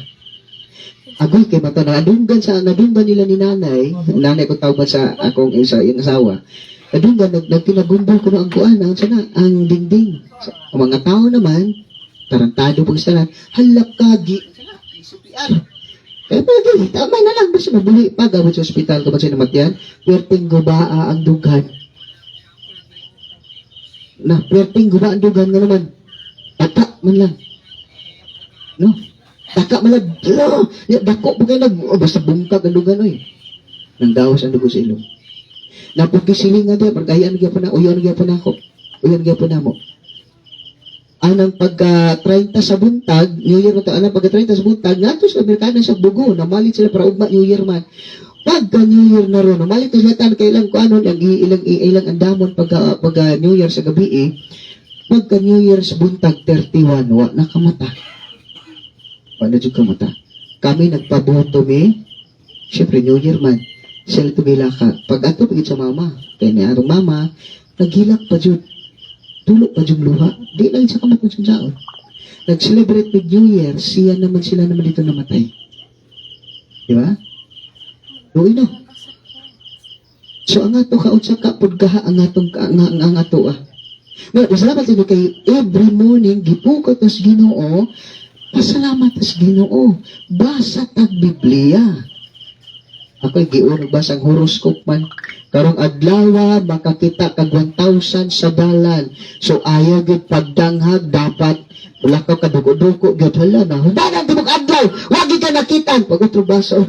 Agoy kay mata na nadunggan nila ni nanay ko tawag sa akong yung asawa. Nadunggan, nagtinagumbol ko na ang kuan, ang dingding. Ang mga tao naman, tarantado pag salan, halak kagi, CPR. Kaya pwede, tama na lang, basta mabuli pa, gawin sa ospital, kapag siya namatyan, pwerteng guba ang dugan. Pwerteng guba ang dugan nga naman. Taka man lang. No? Taka man lang. Dako po kayo basta bungkag ang dugan, oy. Nang dawas ang dugo sa ilong. Napagkisiling nga diya, pagkayaan nga po na, uyan nga po na ako. Uyan nga po na mo. Anang pagka-30 sa buntag, New Year man ito, anang pagka-30 sa buntag, nato sa Amerikana sa bugo, namalit sila para ugma New Year man. Pagka New Year na ron, malit na tan kailang ko ano, ilang andamon pag New Year sa gabi pagka New Year's buntag 31, wa nakamata. Paano dyan kamata? Kami nagpaboto syempre New Year man, sila tumila ka. Pag ato, pagit sa mama, kaya niya arong mama, naghilak pa dyan, tulog pa dyan luha, di lang siya kamatang siyang nag-celebrate with New Year, sila naman dito namatay. Di ba? Luwi no. So, ang ato kaunsa ka, pudgaha ang ato Well, salamat sa kay every morning, gipukot as Ginoo, pasalamat as Ginoo, basa tag Biblia. Ako'y giunong basang horoscope man. Karong adlaw makakita kag 1,000 sa dalan. So ayaw gid pagdanghag dapat wala ka kadugo-dugo gid hala na. Hudanan tibok adlaw, wagi ka nakitan pag utro basa.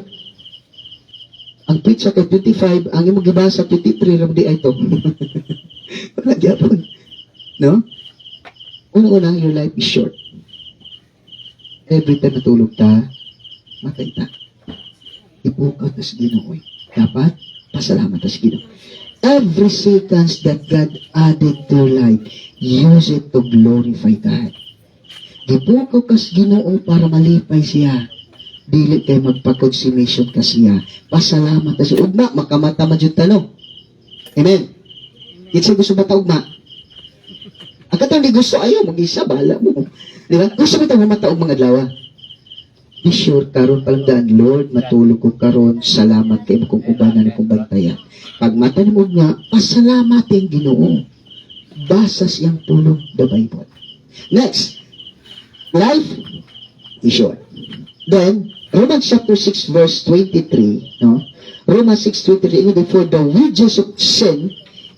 Ang pizza kay 25, ang imong gibasa 23 ram di ay to. Wala gyapon. No? Una-una, your life is short. Every time natulog ta, makaita. Ipukaw tas Ginoo. Dapat, pasalamat tas Ginoo. Every seconds that God added to your life, use it to glorify God. Ipukaw kas Ginoo para malipay siya. Dili kay magpa-consummation ka siya. Pasalamat tas ugma, makamata man jud tanong. Amen. Kitsa gusto ba ta ugma? Ang katang di gusto, ayaw, mag-isa, bahala mo. Di ba? Gusto mo itong mataog mga adlaw. Be sure, karon palang daan, Lord, matulog ko karon, salamat kayo kung ubanan kong bantayan. Pag mata mo nga, pasalamat yung Ginoo. Basa siyang tulog the Bible. Next, life is short. Then, Romans chapter 6 verse 23, no? Romans 6:23, for the wages of sin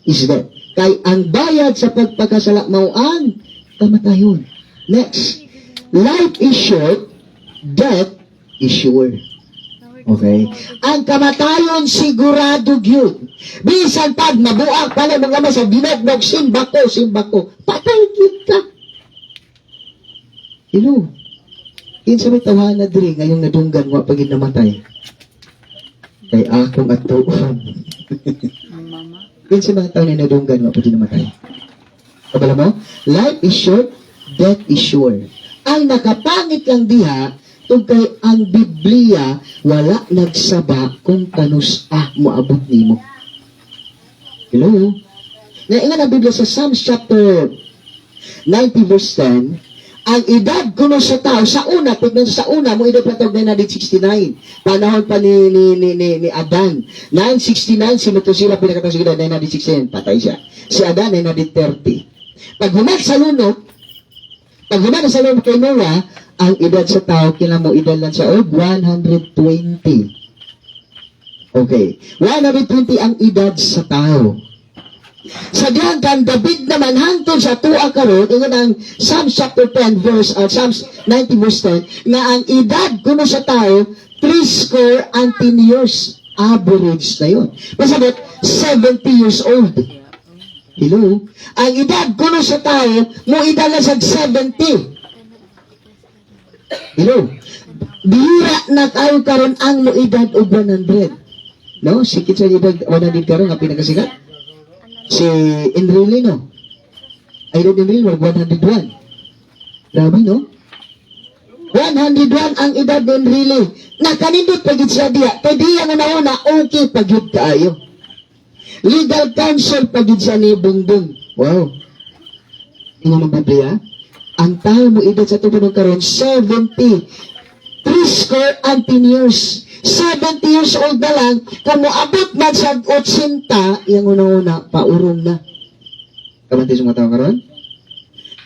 is death. Kay ang bayad sa pagpagkasala mao ang kamatayon. Next, life is short, death is sure. Okay? Ang kamatayon sigurado gyud. Bisan pag mabuak pala mga ama sa dinagdag simbako, patay gyud ka. Kinsa may tawhana diri ngayong nadunggan wa pagid namatay. Kay akong atuon. Mama. Kinsa mga tao na nadunggan wa pagid namatay. Kabala mo? Life is short, death is sure. Ang nakapangit lang diha tungkay ang Biblia wala nagsaba kung kanus moabot nimo. Hello? Naingan ang Biblia sa Psalms chapter 90 verse 10, ang edad kuno sa tao sa una, tignan sa una mo edad patog na 69. Panahon pa ni Adan. 969 si Metusela pinakatang edad 969, patay siya. Si Adan 930. Pag humat sa lunok kay Noah, ang edad sa tao kila mo edad lang sa 120. Okay. 120 ang edad sa tao. Sa diyan kan David naman hangtod sa tuwa karon ingon ang Psalms chapter 10 verse Psalms 90 verse 10 nga ang edad kuno sa tao 30 years average na yun. Masabot 70 years old. Hello? Ang edad kuno sa tao mo edad na sa 70. Hello? Bihira na kayo karon ang mo edad og 100. No? Sikit sa edad 100 karon nga pinakasikat. Si Enrile, no? Idol Enrile, 101. Grabe, no? 101 ang edad ni Enrile. Nakanindot pagit siya diya. Kaya diya nga nauna, okay pagit kaayo. Legal counsel pagit siya ni Bungbong. Wow. Tingnan mo ba diya? Ang tao mo edad sa tubo ng karon, 70. 30 years. 70 years old na lang, kung moabot na sa 80, yung una-una, paurong na. Kamantis mga tao karon?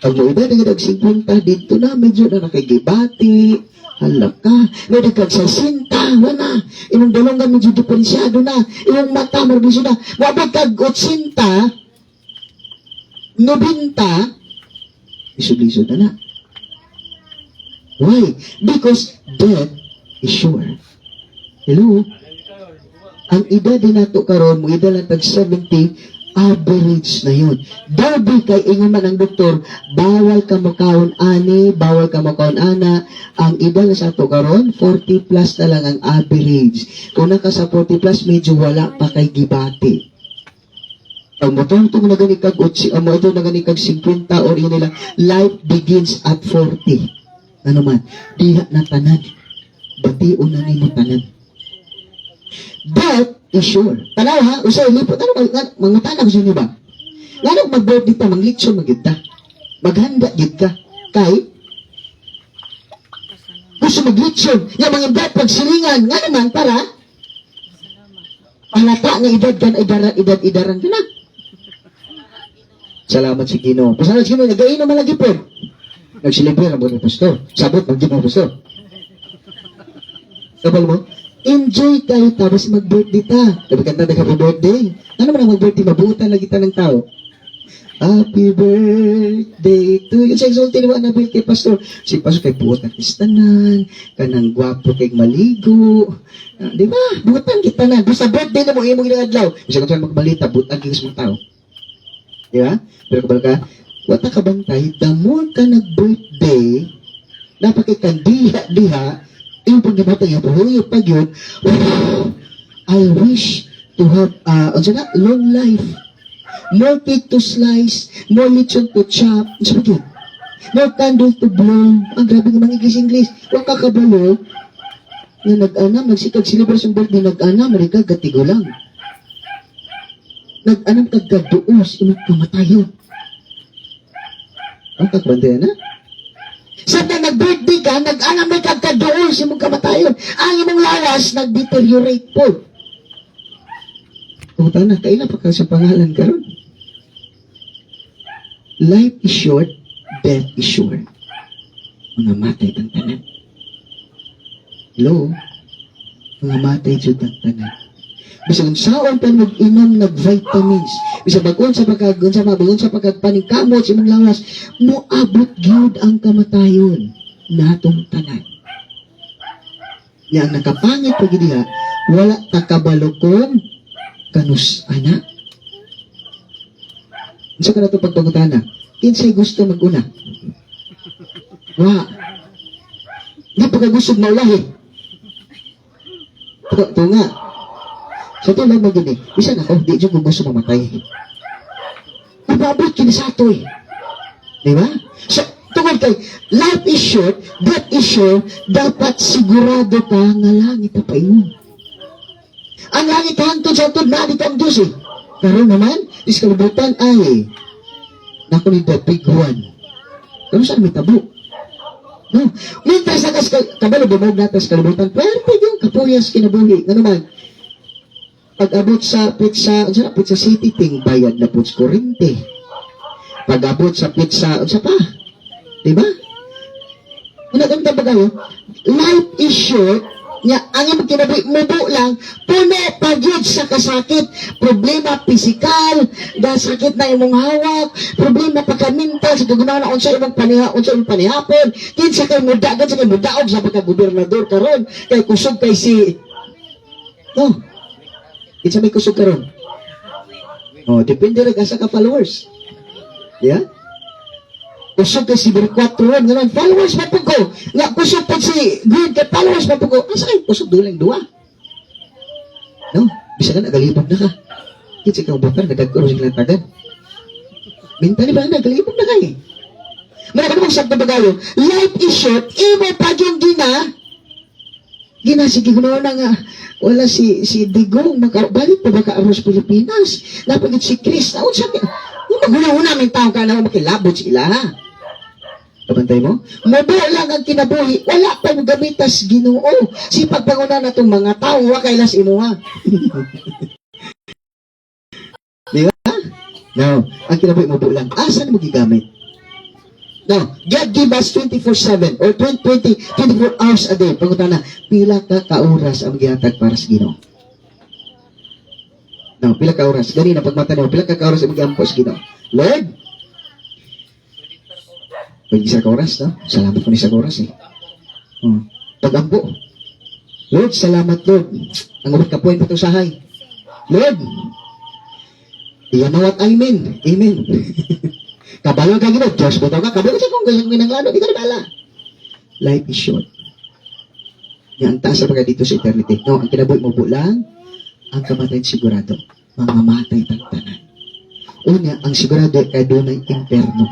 Pag mo edad, ang edad 50, dito na, medyo na nakigibati, halaka, may nagkag sa 60, wala, inong dalong medyo diferensyado na, inong mata, marbisyo na, moabot kag 80, 90, isog-lisod na na. Why? Because death is sure. Hello? Ang edad din nato karon mo edad lang tag 70, Average na yun. Double kay ingon man ang doktor, bawal ka makaon ani, bawal ka makaon ana. Ang iba na sa ato karon 40 plus na lang ang average. Kung naka sa 40 plus, medyo wala pa kay gibati. Ang motong itong naganikag, ang mo ito naganikag 50 or yun nila, life begins at 40. Ano man, diha na tanan. Bation na ni mo tanan. Death is sure. Tanaw ha, usay lipot. Ano mga tanang sa inyo ba? Lalo mag-birthday ta, manglitsyon magid ta. Maghanda gid ka. Kay, gusto maglitsyon. Yung mga death pagsilingan. Nga naman, para palata nga edad kan, edad-edaran ka na. Salamat si Ginoo. Pasalamat si Ginoo, nag-ainom malagi po. Nagsilibre na mo ni pastor. Sabot, mag-ginoo pastor. Sabal mo? Enjoy kayo tapos mag-birthday ta. Sabi kanta na happy birthday. Ano man ang mag-birthday? Mabuutan lagi ta ng tao. Happy birthday to you. Sa exalted naman na birthday, pastor. Si pastor kay buot na kistanan. Kanang gwapo kay maligo. Di ba? Buutan kita na. Doon sa birthday na mo, imong ginadlaw. Bisa ka magbalita, buutan kita sa tao. Di ba? Pero kabal ka, wata ka bantay, the more ka nag-birthday, napakikang yung pagkabatang yung pahuyok pag yun, I wish to have long life. More cake to slice, more lechon to chop, more candle to blow. Ang grabe ng mga English. Huwag kakabalo na nag-anam, nagsikag celebration birthday, nag-anam, marika, gatigo lang. Nag-anam kagkaduos, imong kamatayon. Ang kakbandayan na? Sa na nag-birthday ka, nag-anam may kagkadoon sa mong kamatayon. Ang imong lawas, nag-deteriorate po. Kung na, kailan pa ka sa pangalan ka ron? Life is short, death is short. Mga matay ng tanan. Hello? Mga matay dyan ng tanan. Bisag saon pa mag-inom nag-vitamins. Bisag bagon sa pagkagpaningkamot sa imong lawas, mo abot gyud ang kamatayon natong tanan. Yang nakapangit pag diha, wala takabalokon kanus ana. Unsa ka na ito pagpangutana? Kinsay gusto mag-una? Di pagkagusog na ulahi. Ito nga. Sa ito lang mag-ini, isa na ako, di dyan kung gusto mamatay. Mababot kini sa ito eh. Di ba? So, tungkol kay, life is short, death is sure, dapat sigurado ka nga langit na paingon. Ang langit hangtod sa ito, narito ang Diyos eh. Pero naman, is kalibutan ay, naku ni the big one. Pero saan may tabo? No. Mintas na kabalo, bumog natas kalibutan, pwerte yung kapuyas kinabuhi. Ano man, pag-abot sa pizza city, ting bayad na po sa kurente. Pag-abot sa pizza, sa pa. Diba? Unaganda ba kayo? Life is short, nga, ang imong kinabuhi, mubo lang, puno pag-yud sa kasakit, problema pisikal, dahil sakit na imong hawak, problema pagka-mental, sa kagunawa na unsa imong panihapon, kinsa kay mudagan, sa kay mudaog sa pagka-gobernador karon kay kusog kay si, Kinsa may kusog karon? Depende rin sa ka-followers. Yeah? Kusog kay si Berkwatron, gano'n, followers pa po ko. Nga, kusog po si Green, kay followers pa po ko. Asa kayo kusog dulang dua? No? Bisa ka nagalibog na ka. Kinsa ka ubakar, nagagkuro silang tagad. Mintali ba na, nagalibog na kayo. Marami namang sakto bagayo, life is short, imo pa yung sige ko na nga, wala si Digong, balik pa ba ka aros Pilipinas? Napagit si Chris, naon siya, maguna-una may tao ka na makilabot sila. Kapantay mo? Mabo lang ang kinabuhi, wala pa yung gamitas Ginoo. Si pagpanguna na itong mga tao, wakailas imuha. Di ba? No, ang kinabuhi mabo lang. Asan mo gigamit? Now, God give us 24/7 or 24 hours a day. Pangutan na, pila ka kauras ang gihatag para sa Ginoo. Now, pila ka oras. Gani na pagmata mo, pila ka kauras ang giampo sa Ginoo. Lord, pag isa ka oras, no? Salamat ko ni sa oras eh. Pag-ampo. Lord, salamat Lord. Ang ubot ka po yung patusahay. Lord, You know what I mean? Amen. Kabalo ka gino, Diyos mo ka, kabalo ka kung gusto mo ng lano, di ka na bala. Life is short. Yan, ang taas na dito sa eternity. No, ang kinabuhi mo po lang, ang kamatayan sigurado. Mamamatay tagtanan. Una, ang sigurado ay doon ay imperno.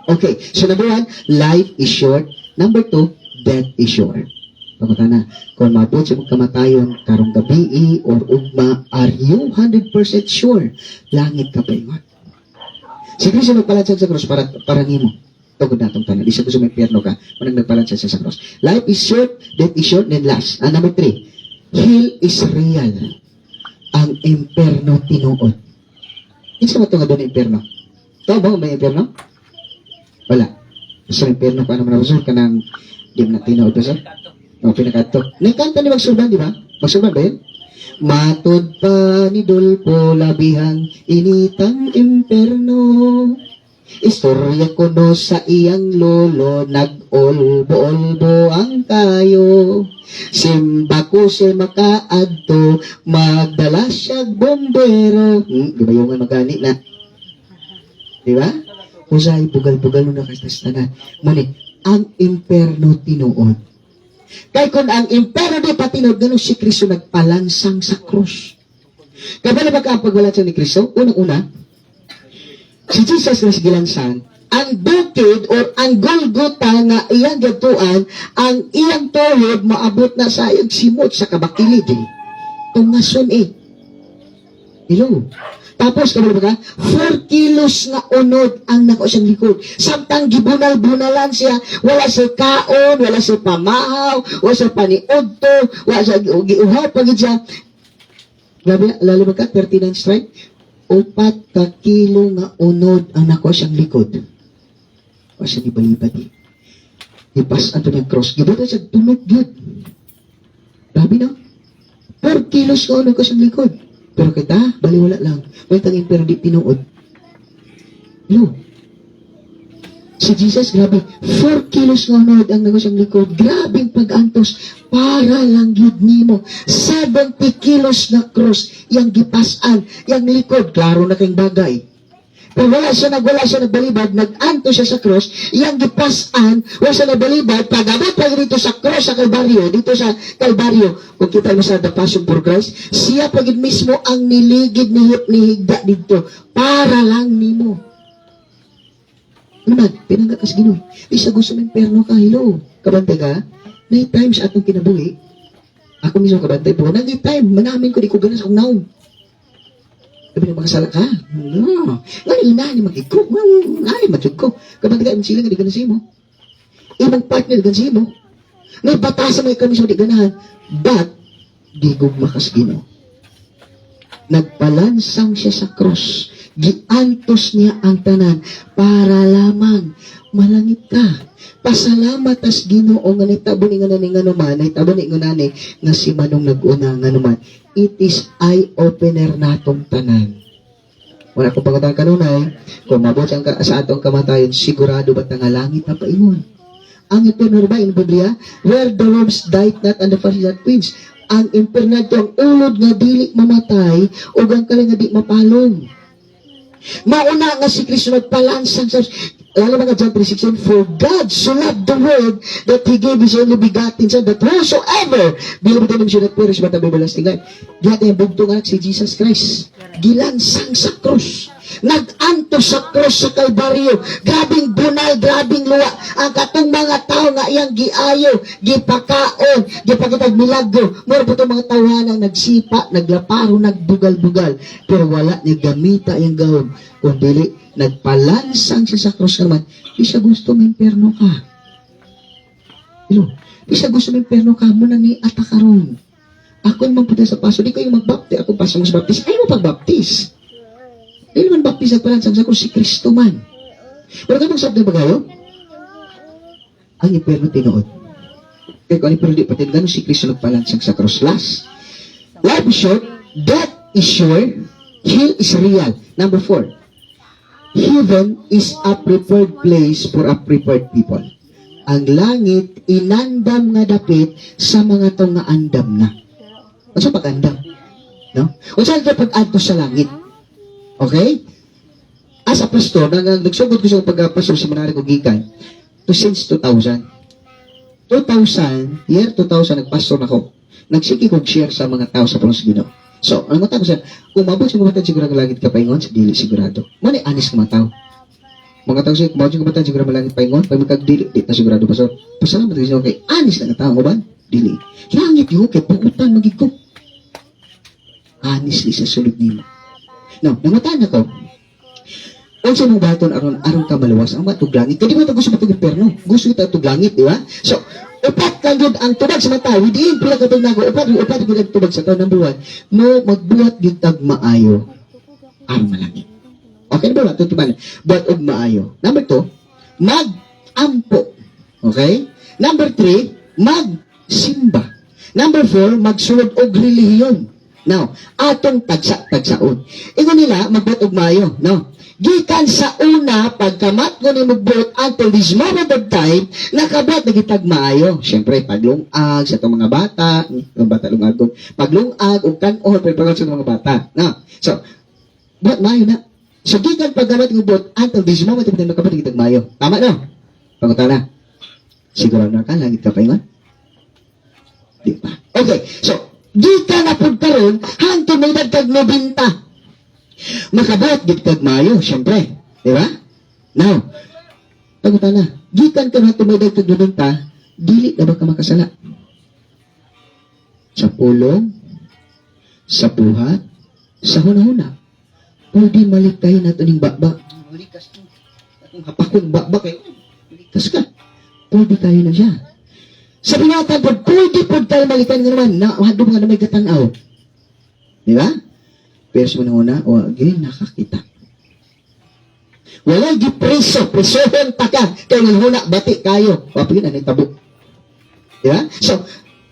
Okay, so number 1, life is short. Number 2, death is short. Pagkata na, kung mabot sa kamatayon, karong gabi or ugma, are you 100% sure? Langit ka pa ingon. Si Kristo nagpalansad sa cross para nimo. Tugod na itong tanan. Di siya gusto may pierno ka. Manang nagpalansad siya sa cross. Life is short, death is short, then last. Number 3, hell is real. Ang imperno tinuod. Isa ba ito nga doon imperno? Ito ba may imperno? Wala. Sa imperno ka naman na ka ng di mo na tinuod pa siya? O, pinakato. Naikanta ni Magsurban, di ba? Magsurban ba yun? Matod pa ni Dolpo labihang initang imperno. Istorya ko no sa iyang lolo, nag-olbo-olbo ang kayo. Simba ko siya makaadto, magdala siyag bombero. Di ba yung magani na? Di ba? Usay, bugal-bugal mo na kastastanan. Muni, ang imperno tinuod. Kaya kung ang imperno di patinod, ganun si Kristo nagpalansang sa krus. Kaya ba na ba ang pagwalansang ni Kristo? Unang-una, si Jesus na sigilansan, ang bukid or ang Golgota nga iyang gatuan, ang iyang tuhod maabot na sa iyang simot sa kabakilid. Tungason Hello. Tapos, kamo ba ka? 4 kilos nga unod ang nako siyang likod. Samtang gibunal-bunalan siya, wala siya kaon, wala siya pamahaw, wala siya paniudto, wala siya giuhaw pagid siya. Grabe, lalo ba ka? 39 strike? 4 ka kilo nga unod ang nako siyang likod. Wala siya ibalibad Ipas ato niyang cross. Gibutan siya, tunod yun. Grabe no? 4 kilos nga unod ko siyang likod. Pero kita, baliwala lang. May tangin pero di tinuod. No. Si Jesus, grabe, 4 kilos nga unod ang nagos siyang likod. Grabing pag-antos. Para lang yun nimo. 70 kilos na cross. Yang gipasan. Yang likod. Klaro na kayong bagay. Pero wala siya nagbalibad, nag-anto siya sa cross, yang gipasan, wala siya nagbalibad, pag-abot pa dito sa cross sa Kalbaryo, dito sa Kalbaryo, kung kita mo sa The Passion for Christ, siya pagid mismo ang niligid ni higda dito, para lang nimo. Ano man, pinangga kas Ginoo. Di siya gusto ng perno ka, hello. Kabantay ka, 9 times atong kinabuhi. Ako mismo kabantay po, 9 time, manamin ko, di ko ganas akong naong. Sabi ng mga sala ka, no, ngani ni mag-iko, ngani madyog ko. Kapag nagayang sila nga di ganasi mo. Ibang partner ganasi mo. Ngay batasan mo kami sa di ganahan. But, di gugmakas Ginoo. Nagpalansang siya sa cross. Giantos niya ang tanan para lamang malangit ka. Pasalamat as Ginoo nga nitabo ni nga naman, nitabo ni nga nani nga si manong nag-una nga naman. It is eye-opener natong tanan. Wala kong pagkatang kanunay, kung mabot sa atong kamatayon, sigurado ba't nga langit na paingon? Ang imperno ba in Biblia? Where the worms died not and the flesh that queens. Ang imperno ang ulod nga dili mamatay o ang kala nga di mapalong. Mauna nga si Kristo nagpalansang sa lalo mga John 3:16, for God so loved the world that He gave His only begotten Son, that whosoever believe in Him should not perish but have everlasting life. Diyan yung bugtong anak si Jesus Christ. Gilansang sa krus. Nag-anto sa krus sa Kalbaryo. Grabing bunal, grabing luwa. Ang katong mga tao nga iyang giayo, gipakaon, gipakitag milagro. Mura po itong mga tawanang nagsipa, naglaparo, nagbugal-bugal. Pero wala niya gamita yung gawin. Kung dili, nagpalansang siya sa cross naman, di siya gusto may imperno ka. Di siya gusto may imperno ka, muna ni atakaron. Ako naman punta sa paso, di kayo magbaptis, ako paso mas baptis, ayaw mo pagbaptis. Di naman baptis at palansang sa cross, si Kristo man. Pero kayo magsabda ba kayo? Ang imperno tinuod. Kaya kung ang imperno di patin, gano'n si Kristo nagpalansang sa cross. Last, life is short, death is sure, hell is real. Number 4, heaven is a prepared place for a prepared people. Ang langit, inandam nga dapit sa mga tong nga andam na. Ano sa pag-andam? No? O saan ka pag-adto sa langit? Okay? As a pastor, nagsugod ko sa pagpastor seminary ko gikan to since 2000. 2000, year 2000, nagpastor ako. Nagsiki kong share sa mga tao sa Panginoon Ginoo. So, ang mga tao siya, kung mabot sa mga sigurado langit ka paingon, sa dili sigurado. Mani anis ka mga tao. Mga tao siya, kung mabot sa mga sigurado langit paingon, pag magkagdili, di na sigurado pa. So, pasalamat ka siya, okay, anis na tao mo ba? Dili. Langit yung okay, pukutan magigko. Anis li sa sulod nimo. No, namataan ako. Kung sa mga baton aron ka malawas, ang matug langit. Kaya di ba ito gusto matug imperno? Gusto ito matug langit, di ba? So, upat ka yun ang tubag sa mata. Hindi pila ka tawag na ako. Upat yun ang tubag sa tao. Number 1, no, magbuhat yun tag maayo. Aron malangit. Okay na ba? Tutuban. Buhat og maayo. Number 2, mag-ampo. Okay? Number 3, mag-simba. Number 4, magsulod og relihiyon. Now, atong tagsa-tagsaon. Ito nila, magbuhat og maayo. No? Gikan sa una, pagkamat ko ni magbuot until this moment of time, nakabuhat na gitag maayo. Siyempre, paglungag sa itong mga bata, yung bata lungag ko, paglungag, o kanon, pagpagal sa mga bata. No? So, buhat maayo na. So, gikan pagkamat ko buot until this moment of time, nakabuhat na gitag maayo. Tama, no? Pangutan na. Sigurado na ka, langit ka pa yun? Di pa. Okay, so, gikan na po karon hangtod may dagdag 90. Makabuhat gid kag maayo, syempre, di ba? Now, pangutan na, gikan ka na tumidag kag 90, dili na ba ka makasala? Sa pulong, sa buhat, sa hunahuna. Pwede malikay na ito ning bakbak. Malikas to. Atong hapakong bakbak eh. Malikas ka. Pwede kayo na siya. Sa binatan po, pwede po tayo malikan nga naman na hadong nga na may katanaw. Di ba? Pero sa una, o again, nakakita. Wala gipreso, presohon pa ka. Kaya nga huna, bati kayo. Wapin na, tabo. Di ba? So,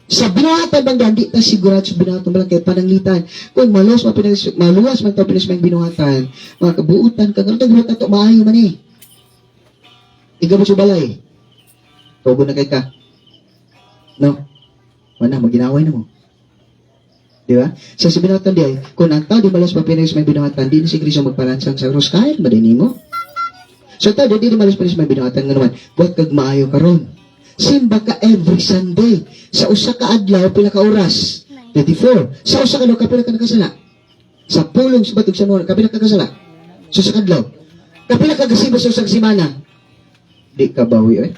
sa binuhatan bang gandi, ta sigurado sa binuhatan ba lang kay pananglitan. Kung maluwas man ito pinas may binuhatan, mga kabuutan ka, ganun tayo ito, maayo man eh. Ikaw mo sa balay. Togo na kay ka. No? Wala, maginaway na mo. Di ba? Sa binatan di ay, kung ang tao di malas papinis may binuhatan, di na si Kristo magpalansang sa krus, kahit madini mo. So tao, di malas papinis may binuhatan nga naman, buat kag maayo karon. Simba ka every Sunday. Sa usa ka adlaw, pila ka oras? 24. Sa usa ka adlaw, kapila ka nakasala? Sa pulong, sa batog sa mga, kapila ka nakasala? Sa usa ka adlaw. Kapila ka gasiba sa usa ka simana? Di ka bawi, eh.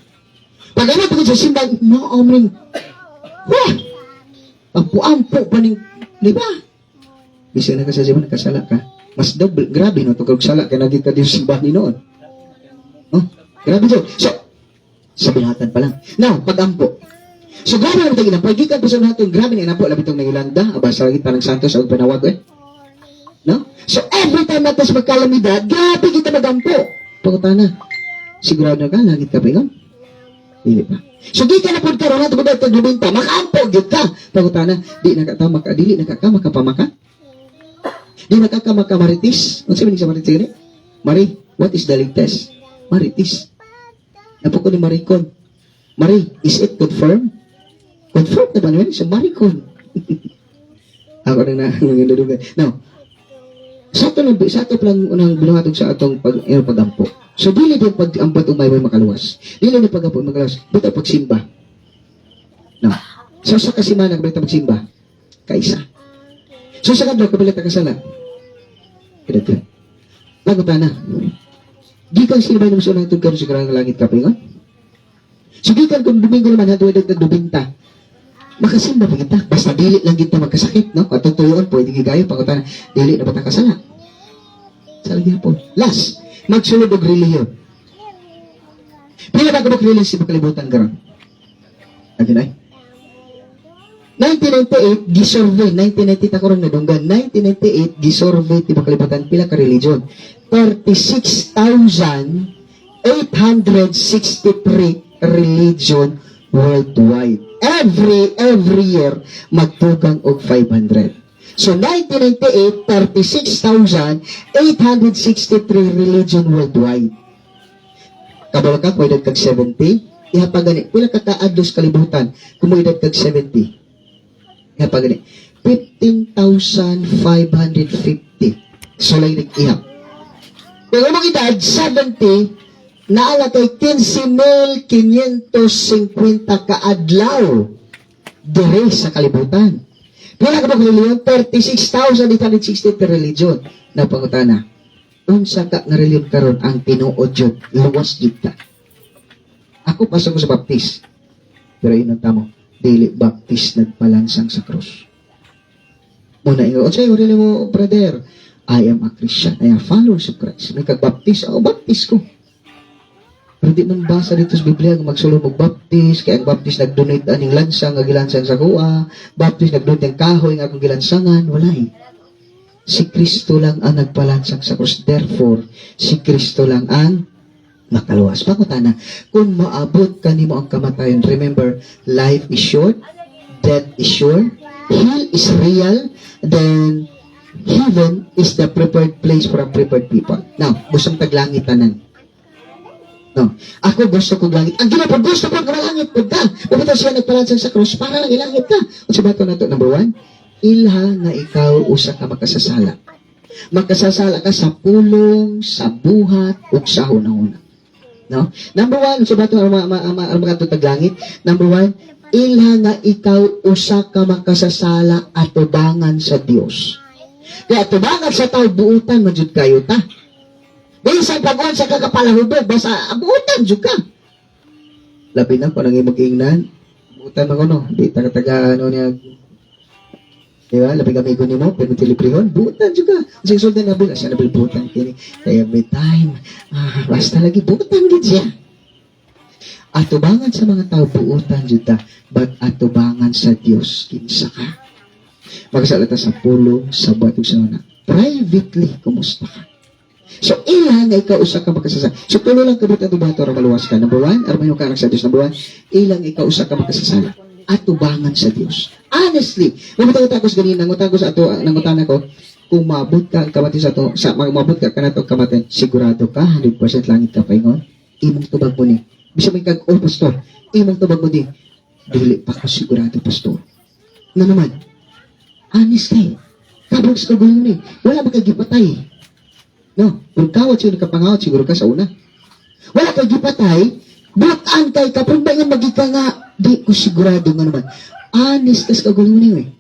Pag-amat ko sa simba, no, omring, wah! Ampo-ampo pa ning, di ba? Bisa na ka sa simba, nakasala ka. Mas double, grabe no, tugog sala, kaya naging ka din sa simba ni noon. Oh, grabe to. So, sa binatan pa lang. Now, pag-ampo. So, grabe naman tayo pag-ikan po sa natin, grabe na inampo, labitong na Yolanda, abasa lagi parang Santos, ang panawag, eh. No? So, every time natin sa magkalamidad, grabe kita mag-ampo. Pagkatana, sigurado na ka, langit ka pa yun? Dili pa. So, di ka na po karoon natin kung dahil lumintang, makaampo, di ka. Pagkatana, di nakatama ka, dili nakakama ka pamaka. Di nakakama ka maritis. Ano sabi sa maritis gani? Mari, what is the latest? Maritis. Napo ko ni Maricon. Mari, is it confirmed? Confirmed na ba naman? So, Maricon. Ako nang nangindudugan. Now, sa ito lang unang binuhatog sa atong pagampo. So, dili din pag-ampat o may makaluwas. Dili din pag-ampo makaluwas. Bita pagsimba. Now, so sa kasimana, kabila pagsimba, kaisa. So, sa kadlaw, kabila kasala. Kaya Lagutan na. Gikan sila ba yung musulang tugkaro sa karang langit kapingon? So, gikan kung Domingo naman, hatuwa nagdubinta. Makasimba pa kita. Basta dili lang kita magkasakit, no? At tutuyon, pwede gigayo, pakutan, dili na ba kasala? Salagi po. Last, magsulod og relihiyon. Pila ba kabuk relihiyon si makalibutan karon? Agin ay? 1998, gisurvey. 1990 ta karon nadunggan. 1998, gisurvey ti makalibutan pila ka religion. 36,863 religion worldwide. Every year, magtugang og 500. So, 1998, 36,863 religion worldwide. Kabalo ka, kung edad kag 70, ihapagani, pila ka kaadlos kalibutan, kung mo edad kag 70, ihapagani, 15,550 So, lang nag-ihap. Kung among edad, 70, naala kay 15,550 kaadlaw dire sa kalibutan. Pila ka ba reliyon? 36,860 per religion na pangutana. Unsa ka nga reliyon karon ang tinuod jud, luwas jud ta. Ako pasok ko sa baptist. Pero yun ang tamo, dili baptist nagpalansang sa krus. Muna ingo, o sa'yo, really mo, brother, I am a Christian, I am a follower of Christ. May kag-baptist, ako baptist ko. Pero di man basa dito sa Biblia kung magsulong mag-baptist, kaya ang baptist nag-donate aning lansang, nga gilansang sa kuha, baptist nag-donate ang kahoy, nga akong gilansangan, wala eh. Si Kristo lang ang nagpalansang sa krus. Therefore, si Kristo lang ang makaluwas. Pakutana, kung maabot ka nimo ang kamatayon, remember, life is short, death is sure, hell is real, then heaven is the prepared place for a prepared people. Now, gustong taglangit tanan. No. Ako gusto ko langit. Ang ginapag gusto ko malangit po ka. Pupunta siya nagpalansang sa krus para lang ilangit ka. O sa bato na ito, number 1, ilha nga ikaw usa ka makasasala. Makasasala ka sa pulong, sa buhat, o sa hunahuna. No? Number 1, sa bato ang mga taglangit. Number 1, ilha nga ikaw usa ka makasasala at tubangan sa Dios. Kaya tubangan sa tao buutan majud kayo ta. Dahil sa pag-on sa kakapalahubog, basta abutan jud ka. Labi na ko nang mag-ingnan. Buutan mo ko no. Di taga-taga ano niya. Diba? Labi kami ko ni mo. Pero tiliprihon. Buutan jud ka. Kasi sultan na bulan. Siya nabilbutan kini. Kaya every time. Basta lagi buutan gid siya. Atubangan sa mga tao buutan jud ta. But atubangan sa Dios kinsa ka. Magsalita sa pulo, sa bato sa una. Privately, kumusta ka? So, ilang nga ikaw usa ka makasasala. So, tulo lang kabut at bato ra maluwas ka. Number 1, armayo ka sa Dios. Number 1, ilang ikaw usa ka makasasala. Atubangan sa Dios. Honestly, mamutagos ganina, ngutagos ato nangutana ko, kung mabot ka ang kamati sa to, sa mabot ka kanato kamati, sigurado ka 100% langit ka paingon. Imong tubag mo ni. Bisa may kag pastor. Imong tubag mo di. Dili pa ka sigurado pastor. Na naman. Honest kay. Kabog sa kagulo ni. Wala ba kagipatay? No, kung kawat siya nakapangawat, siguro ka sa una. Wala kay gipatay, butan kay kapag ba yung magika nga, di ko sigurado nga naman. Honest kas kagulo niyo eh.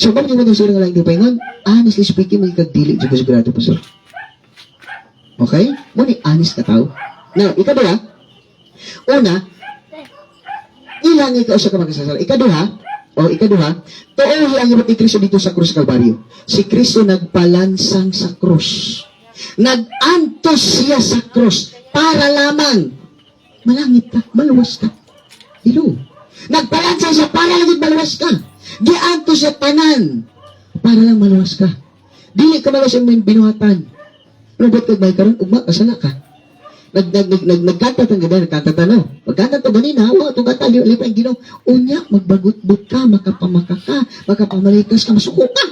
So, bakit yung sila nga lang di paingon? Honestly speaking, magkagdili, di ko sigurado pa sir. Okay? Muna, honest ka tao. Now, ikaduha, una, ilang ikaw sa kamakasasala. Ikaduha, tuohi ang iba't ni Kristo dito sa krus Kalbaryo. Si Kristo nagpalansang sa krus. Nag-antos siya sa krus para lamang malangit ka, maluwas ka. Ilo. Nagpalansang siya para lang maluwas ka. Giantos siya tanan para lang maluwas ka. Dili ka maluwas ang binuhatan. Robot kag may karon ugma kasala ka. Nagkantat ang ganda, nagkantat no. Pagkantat to ganina, wa to kanta lipay Ginoo. Unya magbagut-but ka, makapamaka ka, makapamalikas ka, masuko ka.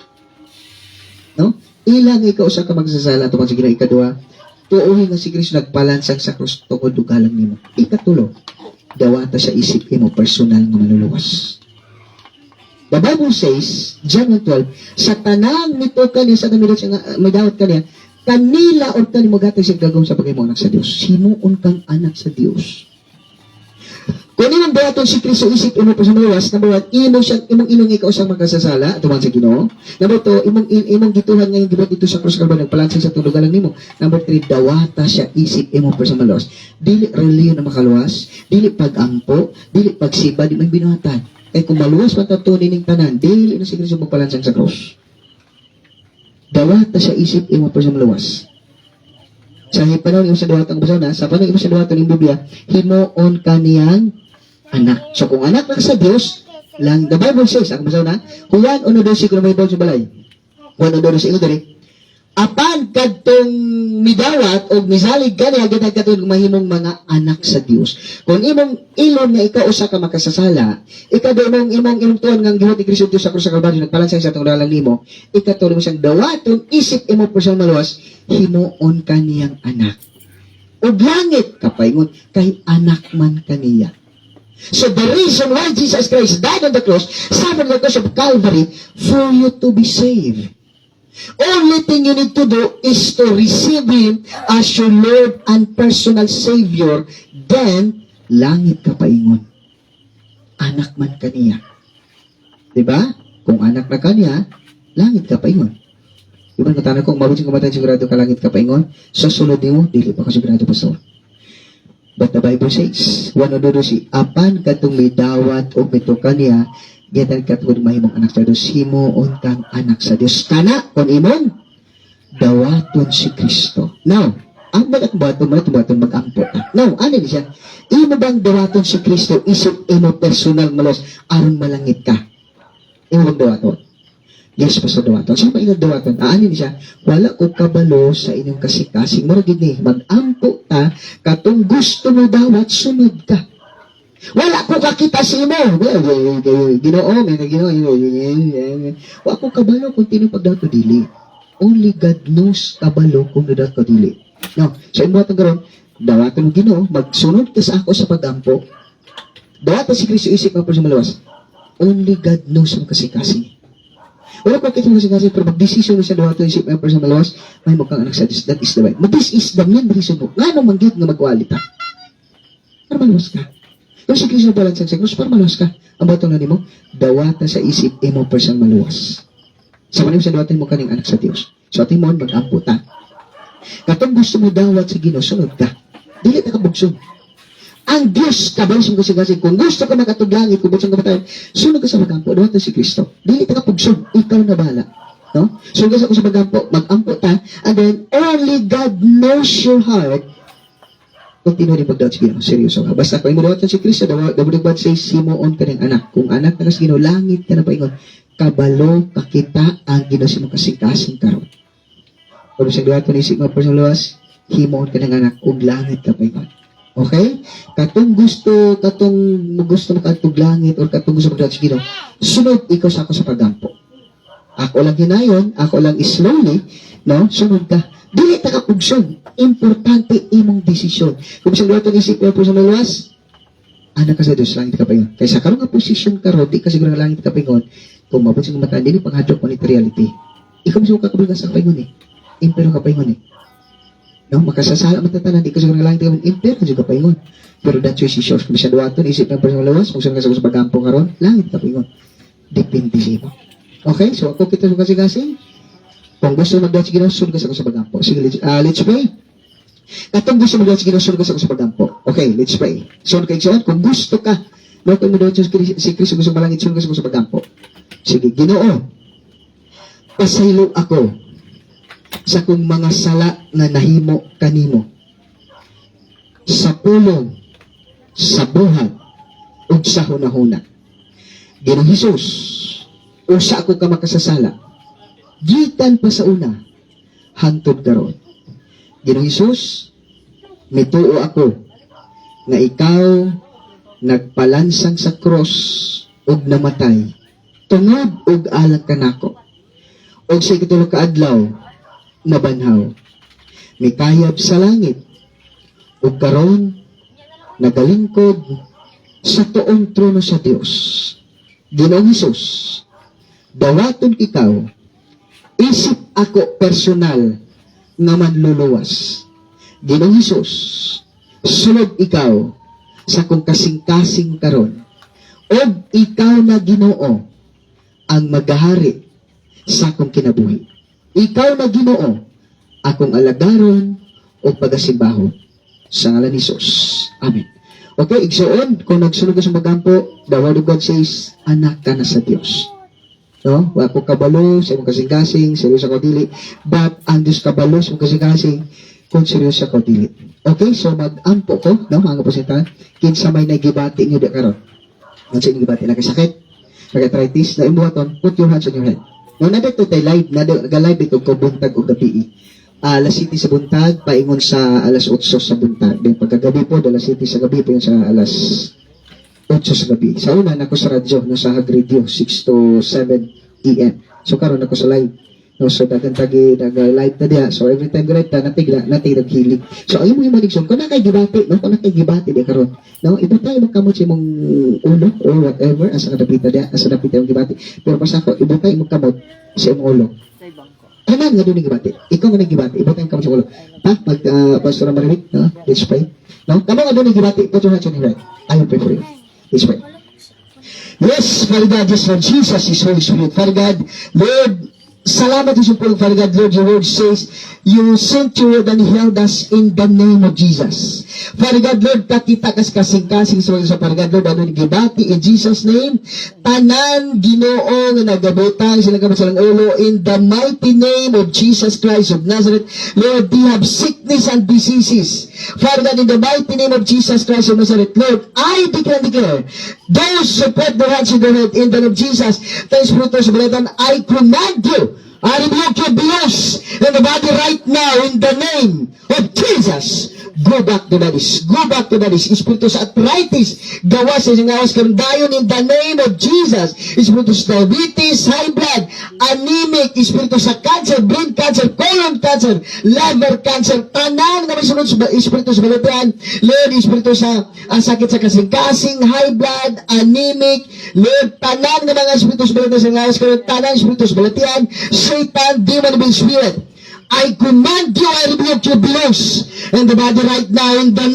No? Ilang ikaw usa ka magsasala tungod sa Ginoo. Ikaduha, tuohi nga si Kristo nagpalansang sa krus tungod dugalang nimo. Ikatulo, dawata sa isip mo personal nga maluluwas. The Bible says, John 12, sa tanang nito kaniya sa namilot siya may dawat kaniya, kanila o kanimo gatay siya gagawin sa pagay mo anak sa Dios. Sinuon kang anak sa Dios. Kung imong dawaton si Kristo isip imo pa sa maluwas, number 1, imong inong ikaw siyang magkasasala tuman sa Ginoo. Number 2, imong gituhan nga yung gibot dito sa krus Kalbaryo nagpalansang sa tulugan nimo. Number 3, dawata siya isip imo pa sa maluwas. Dili reliyon na makaluwas, dili pagampo, dili pagsiba, di man binuhatan. Kay kung maluwas man tatunin ning tanan, dili na si Kristo magpalansang sa krus. Dawata siya isip imo pa sa maluwas. Sa panahon imo sa dawatang basa na, sa panahon imo sa dawatang ng Biblia, himuon kaniyang anak. So kung anak lang sa Dios, lang the Bible says, ang basa na, Juan 1:12 kung may sa balay. Juan 1:12 imo diri. Apan kadtong midawat o misalig kaniya gid kadtong mahimong mga anak sa Dios. Kung imong ilon nga ikaw usa ka makasasala, ikado imong tuon nga gihot ni Kristo sa krus sa Kalbaryo nagpalansay sa tungdalan nimo, ikatulo mo siyang dawaton isip imo pa siyang maluwas, himuon kaniyang anak. Og langit kapaingon kay anak man kaniya. So the reason why Jesus Christ died on the cross, suffered on the cross of Calvary, for you to be saved. Only thing you need to do is to receive Him as your Lord and personal Savior. Then, langit ka paingon. Anak man kaniya. Diba? Kung anak na kaniya, langit ka paingon. Diba kung tanong kung mabuting kumatay, sigurado ka langit ka paingon. Sa sunod mo, dili pa ka sigurado, pastor. But the Bible says, wano dodo si apan katong may dawat o mito kaniya, gitan katong mahimong anak sa Diyos, himuon kang anak sa Diyos. Kana, kung imong, dawaton si Kristo. Now, ang baton mag-ampot. Now, ano ni siya? Imo bang dawaton si Kristo, isip imo personal malos, aron malangit ka? Imo bang dawaton? Yes, pastor dawaton. Saan ba inyong dawaton? Ano ni siya? Wala ko kabalo sa inyong kasikasing. Maragid ni, mag-ampo ta, katong gusto mo dawat, sunod ka. Wala ko kakita sa imo. Ginoo, may ginoo. Wala ko kabalo kung tinupagdaw ko dili. Only God knows kabalo kung nadat ko dili. No, sa imo atong karon, dawaton mo ginoo, magsunod ka sa ako sa pagampo. Dawatan si Kristo isip mo sa malawas. Only God knows ang kasikasing. Wala ko kita kasikasing, pero mag-desisyon mo siya dawaton isip mo sa malawas, may mukhang anak sa Diyos. That is the right. This is the main reason mo. Nga nung manggit nga magwalita. Para malawas ka. Kung si Kristo palang sa krus, para malawas ka. Ang batong na mo, dawata sa isip imo person maluwas. Sa manim sa dawatan mo kaning anak sa Diyos. So ating mo, mag-amputa. Katong gusto mo dawat sa Ginoo, sunod ka. Dili ka kabugsong. Ang Diyos, kabalasong kasi kung gusto ka makatuglangit, kung bugsong ka matayon, sunod ka sa magampo, dawatan si Kristo. Dili ka kabugsong, ikaw na bahala. No? Sunod ka sa magampo, mag-ampo ta, and then only God knows your heart. Kung tinunin pagdawat si Ginoo, seryoso ka. Basta kung imudawatan si Kristo, dabudagbat say, simuon ka ng anak. Kung anak na kasi Ginoo, langit ka na paingon. Kabalo, kakita, ang Ginoo si mo kasing-kasing karon. Kung sa duwaton isip mo personal luwas, himuon ka ng anak, ug langit ka paingon. Okay? Katong gusto mo katong langit, or katong gusto mo dawat si Ginoo, sunod ikaw sa ako sa pagampo. Ako lang hinayon, ako lang slowly, no? Sunod ka. Dili ta kapugsong. Importante imong desisyon. Kung sa duwaton isip mo personal luwas, anak ka sa Diyos, langit ka paingon. Kaya sa karong nga posisyon karon, di ka siguro langit ka paingon, kung mabuting kumataan, dili panghadlok mo ni reality. Ikaw mismo kakabulga sa paingon eh. Impero ka paingon eh. No, makasasala matatanan, di ka siguro langit ka paingon, impero ka paingon. Pero that choice is yours. Kung sa duwaton isip ng personal luwas, kung saan ka sa pagampo karon, langit ka paingon. Depende sa imo. Okay, so ako kita sa kasi kung gusto mag-dawat si Ginoo, sunod ka sa pagampo. Sige, let's pray. Katong gusto mag-dawat si Ginoo, sunod ka sa pagampo. Okay, let's pray. Sunod ka igsoon, kung gusto ka, no, kung mag-dawat si Kristo, gusto malangit, sunod ka sa pagampo. Sige, Ginoo, pasaylo ako sa kong mga sala na nahimo kanimo. Sa pulong, sa buhat, ug sa hunahuna. Ginoo Hesus, usa ako ka makasasala. Gikan pa sa una, hangtod karon. Ginoo Hesus, mituo ako nga ikaw nagpalansang sa cross ug namatay tungod ug alang kanako. Og sa ikatulo ka adlaw nabanhaw. Mikayab sa langit ug karon nagalingkod sa tuong trono sa Dios. Ginoo Hesus, dawaton ikaw, isip ako personal nga manluluwas. Ginoo Hesus, sunod ikaw sa kong kasing-kasing karon. Og ikaw na Ginoo ang maghahari sa akong kinabuhi. Ikaw na Ginoo akong alagaron o pagasimbahon. Sa ngalan ni Jesus. Amen. Okay, igsoon, kung nagsunod ka sa magampo, the word of God says, anak ka na sa Diyos. No? Wala ko kabalo sa imong kasing-kasing, seryoso ako dili. But ang Diyos kabalo sa imong kasing-kasing, kung seryoso ako dili. Okay, so mag-ampo ko, no? Ang kapasintahan, kinsa may nagibati nyo di karon. Ang sa nagibati, nagkasakit, nag-arthritis, na imuhaton, put your hands on your head. No, nadito tayo live, nag-live ito ko buntag o gabi. Alas 7 sa buntag, paingon sa alas 8 sa buntag. Then pagkagabi po, alas 7 sa gabi po yun sa alas 8 sa gabi. Sa una, nako sa radyo, no, sa Hag Radio, 6 to 7 PM. So, karon ako sa live. No, so, dagang live na diya. So, every time live na, natig hilig. So, ayun mo yung maligson. Kung nakagibati, no? Kung nakagibati di karon, no? Iba tayo magkamot sa imong ulo or whatever, asa kadapita diya, asa napita yung gibati. Pero basta ako, iba tayo magkamot sa imong ulo. Sa ibang ko. Tanan nga doon gibati. Ikaw nga nagibati. Ibutang ka mo sa ulo. Ha? Pastor Marimik, no? Let's pray. No? Tama nga doon gibati. Put your hands on your head. I will pray for you. Let's pray. Yes, Father God, yes, Lord Jesus, His Holy Spirit. Father God, Lord, salamat sa pulong, Father God, Lord, your word says, you sent your word and held us in the name of Jesus. Father God, Lord, takita kas kasing-kasing sa Father God, Lord, ano gibati in Jesus' name, tanan Ginoo nga nagabutang sila kamot sa ulo in the mighty name of Jesus Christ of Nazareth. Lord, they have sickness and diseases. Father God, in the mighty name of Jesus Christ of Nazareth, Lord, I declare, those who put their hands in their head in the name of Jesus, thanks for those I command you, I rebuke your abuse in the body right now in the name of Jesus. Go back to bodies. Go back to bodies. Espiritu sa arthritis, gawas sa singawas dayon in the name of Jesus. Espiritu sa diabetes, high blood, anemic, espiritu sa cancer, brain cancer, colon cancer, liver cancer, tanan nga may sunod sa espiritu sa balatian. Lord, espiritu sa sakit sa kasing-kasing, high blood, anemic, Lord, tanan nga mga espiritu sa balatian sa singawas tanan espiritu sa balatian, Satan, demon, evil spirit. I command you, I rebuke you, blows in the body right now in the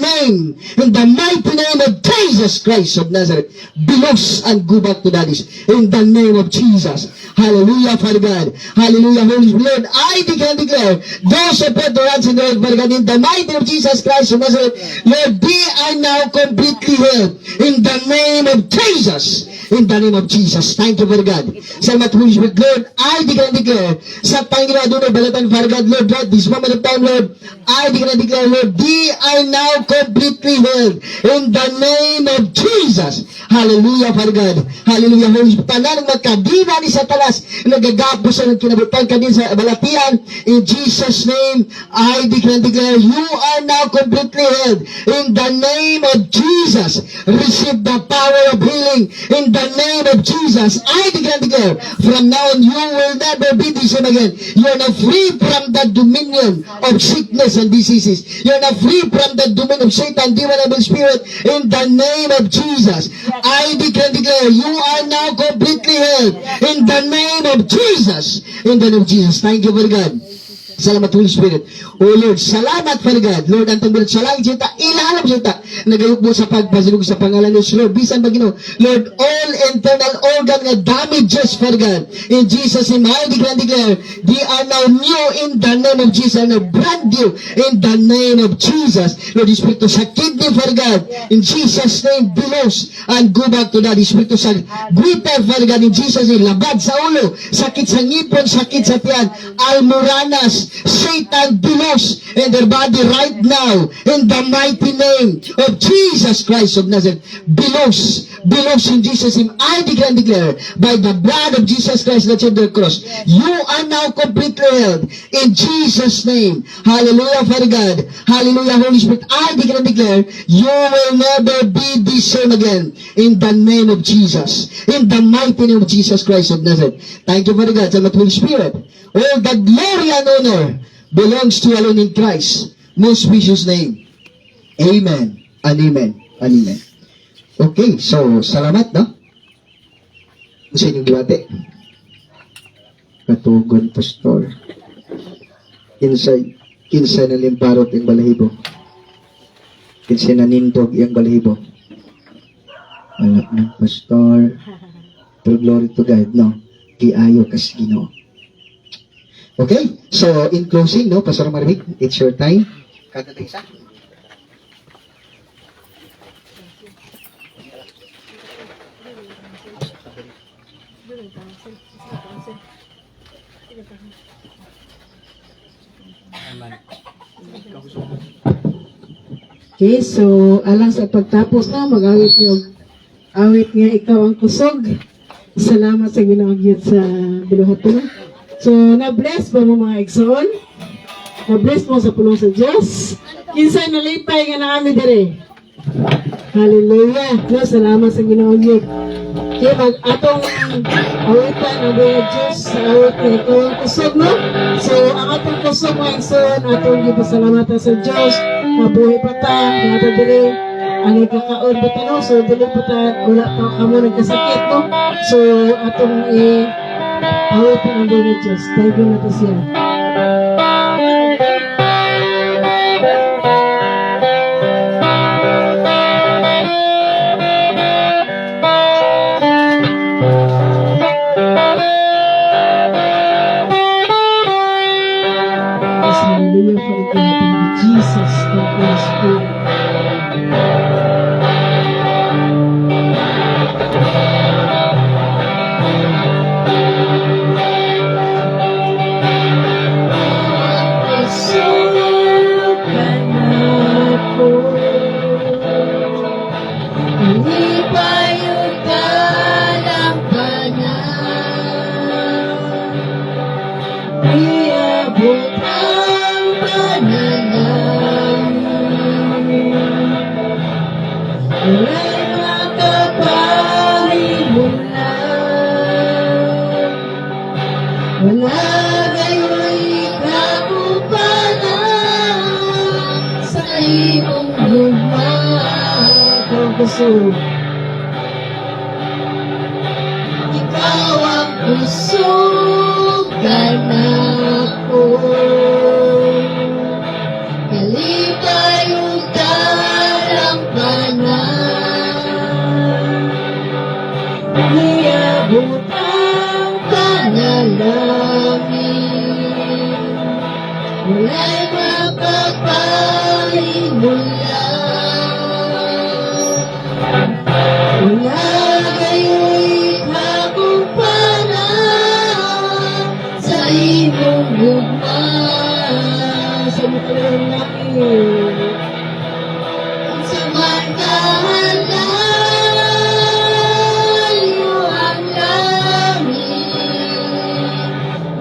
mighty name of Jesus Christ of Nazareth. Blows and go back to daddies in the name of Jesus. Hallelujah, Father God. Hallelujah, Holy Spirit. Lord, I declare, those who put their hands in the Father God, in the mighty name of Jesus Christ of Nazareth, Lord, they are now completely healed in the name of Jesus. In the name of Jesus. Thank you, Father God. Salamat, Holy Spirit. Lord, I declare, sa Panginoon, doon balatan, Father God, Lord, this moment of time, Lord, I declare, Lord, they are now completely healed in the name of Jesus. Hallelujah, Father God. Hallelujah, Holy Spirit. Tanan magkadina ni Satanas, nagagapos sa kinabutan ka din sa balatian. In Jesus' name, I declare, you are now completely healed in the name of Jesus. Receive the power of healing in the name of Jesus. I declare, from now on, you will never be the same again. You are now free from the dominion of sickness and diseases. You are now free from the dominion of Satan, demon, evil spirit, in the name of Jesus. I declare, you are now completely healed in the name of Jesus. In the name of Jesus. Thank you, Father God. Salamat, Holy Spirit. Oh Lord, salamat, Father God. Lord, ang tangbilat sa langit sita, ilalam sita, nagayok mo sa pagpasilog sa pangalan ng Lord. Bisan ba Ginoo? Lord, all internal organ nga damages, Father God. In Jesus' name, I declare, they are now new in the name of Jesus, and brand new in the name of Jesus. Lord, Espiritu sa kidney, Father God, in Jesus' name, bilos, and go back to that. Espiritu sa guiter, Father God, in Jesus' name, labad sa ulo, sakit sa ngipon, sakit sa tiyan, almoranas, Satan, bilos in their body right now in the mighty name of Jesus Christ of Nazareth. Bilos in Jesus' name. I declare by the blood of Jesus Christ that's on the cross, you are now completely healed in Jesus' name. Hallelujah, Father God. Hallelujah, Holy Spirit. I declare you will never be the same again in the name of Jesus. In the mighty name of Jesus Christ of Nazareth. Thank you, Father God. Salamat, Holy Spirit. All the glory and honor belongs to you alone in Christ. Most precious name. Amen and amen and amen. Okay, so salamat, no? Sa inyong giwate. Katugon, Pastor. Kinsa na limparot yung balahibo. Kinsa na nindog yung balahibo. Wala ng Pastor. Pero glory to God, no? Giayo kas Ginoo. Okay, so in closing, no, Pastor Marimik, it's your time. Kada na isa. Okay, so alang sa pagtapos na mag-awit niyo awit nga ikaw ang kusog. Salamat sa ginawagyot sa biluhat ko. So na-bless ba mo mga igsoon? Na-bless mo sa pulong sa Diyos. Kinsay nalipay nga na kami dire. Hallelujah. No, salamat sa ginawagyot. Okay, atong awitan ang mga Diyos sa awit nga ikaw ang kusog, no? So ang atong kusog mga igsoon, atong gipasalamatan sa Diyos. Mabuhay pa ta, mga ta dire. Ang ikakaon pa ta, no? So dili pa ta, wala pa kamo nagkasakit, no? So atong Awit pa ng Lord Diyos. Tayo na to siya. Hallelujah for the God in Jesus, the Holy Spirit. Wala gayo'y kakumpanan sa iyong gusto. Ikaw ang busog anak ko. Kalipay yung talampanan. Iabot ang panalangin. Wala'y makapahimula. Wala gayo'y kakumpanan sa iyong gugma. Sa mukha namin sa markahan layo ang langit.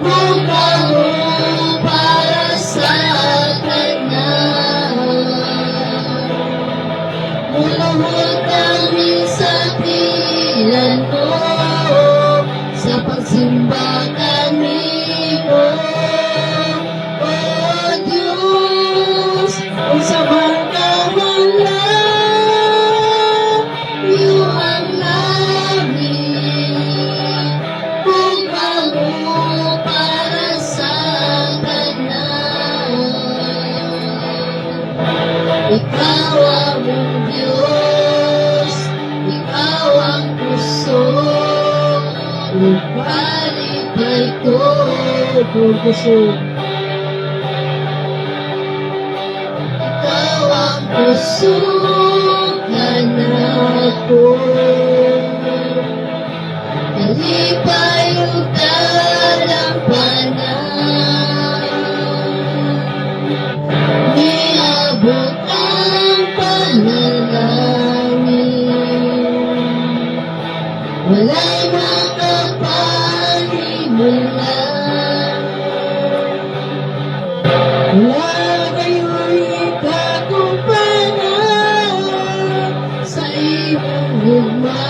Mukha mo para sa kanya. Mulahot kami sa pilan mo, sa pagsimba kami mo. O Diyos, kung sa barkahan layo ang langit, mukha mo para sa kanya. Ikaw ang Diyos, ikaw ang puso, lumalipay ko kung puso. Ikaw ang puso, anak ko. Nalipay yung talampanan. Niabot ang panalangin. Wala'y makapahimula. Wala gayo'y kakumpanan sa iyong gugma.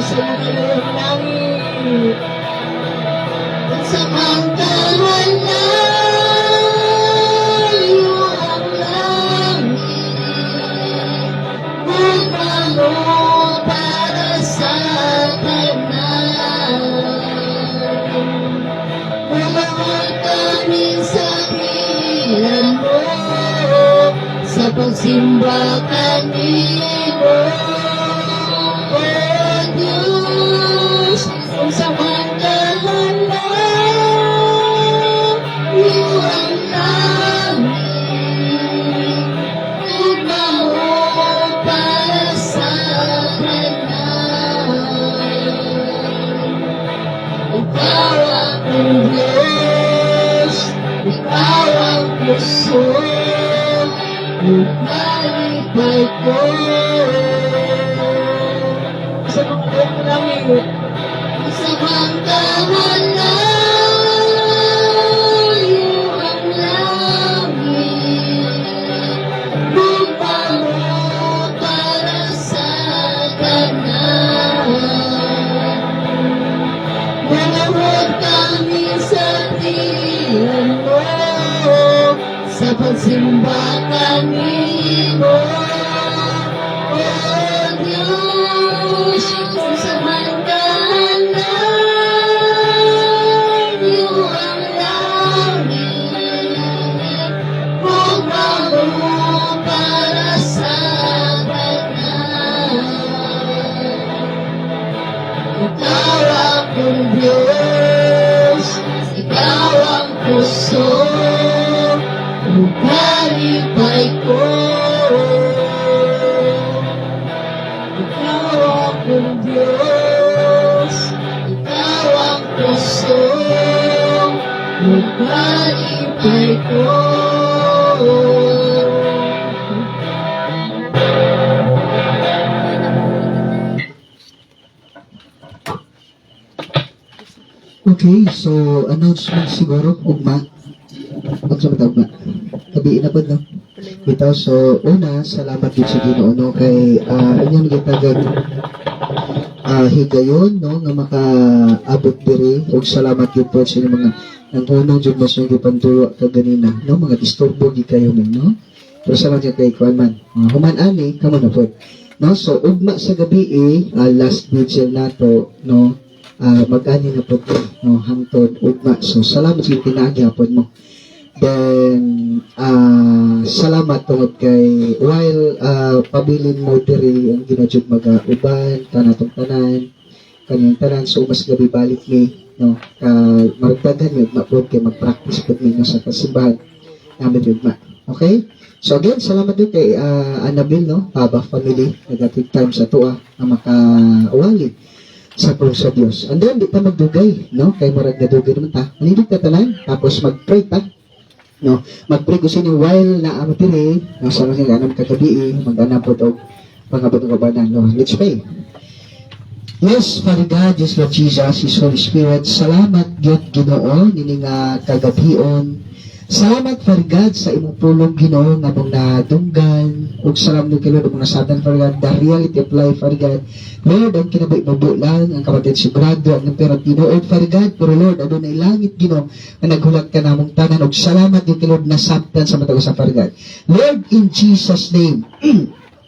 Sa iyong langit, sa mangkahan layo ang langit. Mukha mo para sa kanan. Malawag kami sa pilan mo, sa pagsimba kanimo. O Diyos, kung sa mangkahan layo ang langit, mukha mo para sa kanan. Ikaw ang Diyos, ikaw ang puso, lumalipay ko sa mga langit. Sa mangkahan layo ang langit, mukha mo para sa kanan. Malawag kami sa pilan mo, sa pagsimba kanimo. O Diyos, kung sa mangkahan layo puso, ugalipay ko. Ikaw akong Diyos, ikaw ang puso, ugalipay ko. Okay, so announcement siguro, ugma. Huwag sa matawag na. Kabiin na po, no? Bitaw, so una, salamat din sa Ginoo, no? Kay inyong gitagag higayon, no? Nga makaabot diri. Huwag salamat din po sa inyong mga nangunong dyan mas yung gipantuwa kaganina, no? Mga disturbo di kayo min, no? Pero salamat yung kay Kuan man. Human ani, kamo na po. No? So, ugma sa gabi last vigil na to, no? Mag-ani na po ito, no, hangtod, ugma. So, salamat sa pinaghapon mo. Then, salamat tungod kay, while pabilin mo diri ang ginadjud mag-uban, kanatong tanan, kanyang tanan, so mas gabi balik ni, no, maragdagan yung ugma kay mag-practice po ninyo sa kasimbahan namin ugma. Okay? So again, salamat din kay Annabelle, no, Paba family, nag-take time sa tuwa na makawali sa puso sa Diyos. And then, di ta magdugay, no? Kay marag nadugay naman ta. Manibig ka tanan, tapos mag-pray ta. No? Mag-pray ko sini while na amatire, no? Sa mga ganam kagabi, mag-anapod o pangabot ng kabanan. No? Let's pray. Yes, Father God, yes, Lord Jesus, His Holy Spirit, salamat, Diyot Ginoo, nini nga kagabion. Salamat, Father God, sa imong pulong Ginoo nga mong nadunggan. Ug salamat din kay Lord mong nasabtan, Father God, the reality of life, Father God. Lord, ang kinabay-babo lang, ang kapatid sigurado, ang pero tinuod, Father God, pero Lord, adun ay langit, Ginoo, na naghulat ka namong tanan. Ug salamat din kay Lord, nasabtan sa matag sa Father God. Lord, in Jesus' name,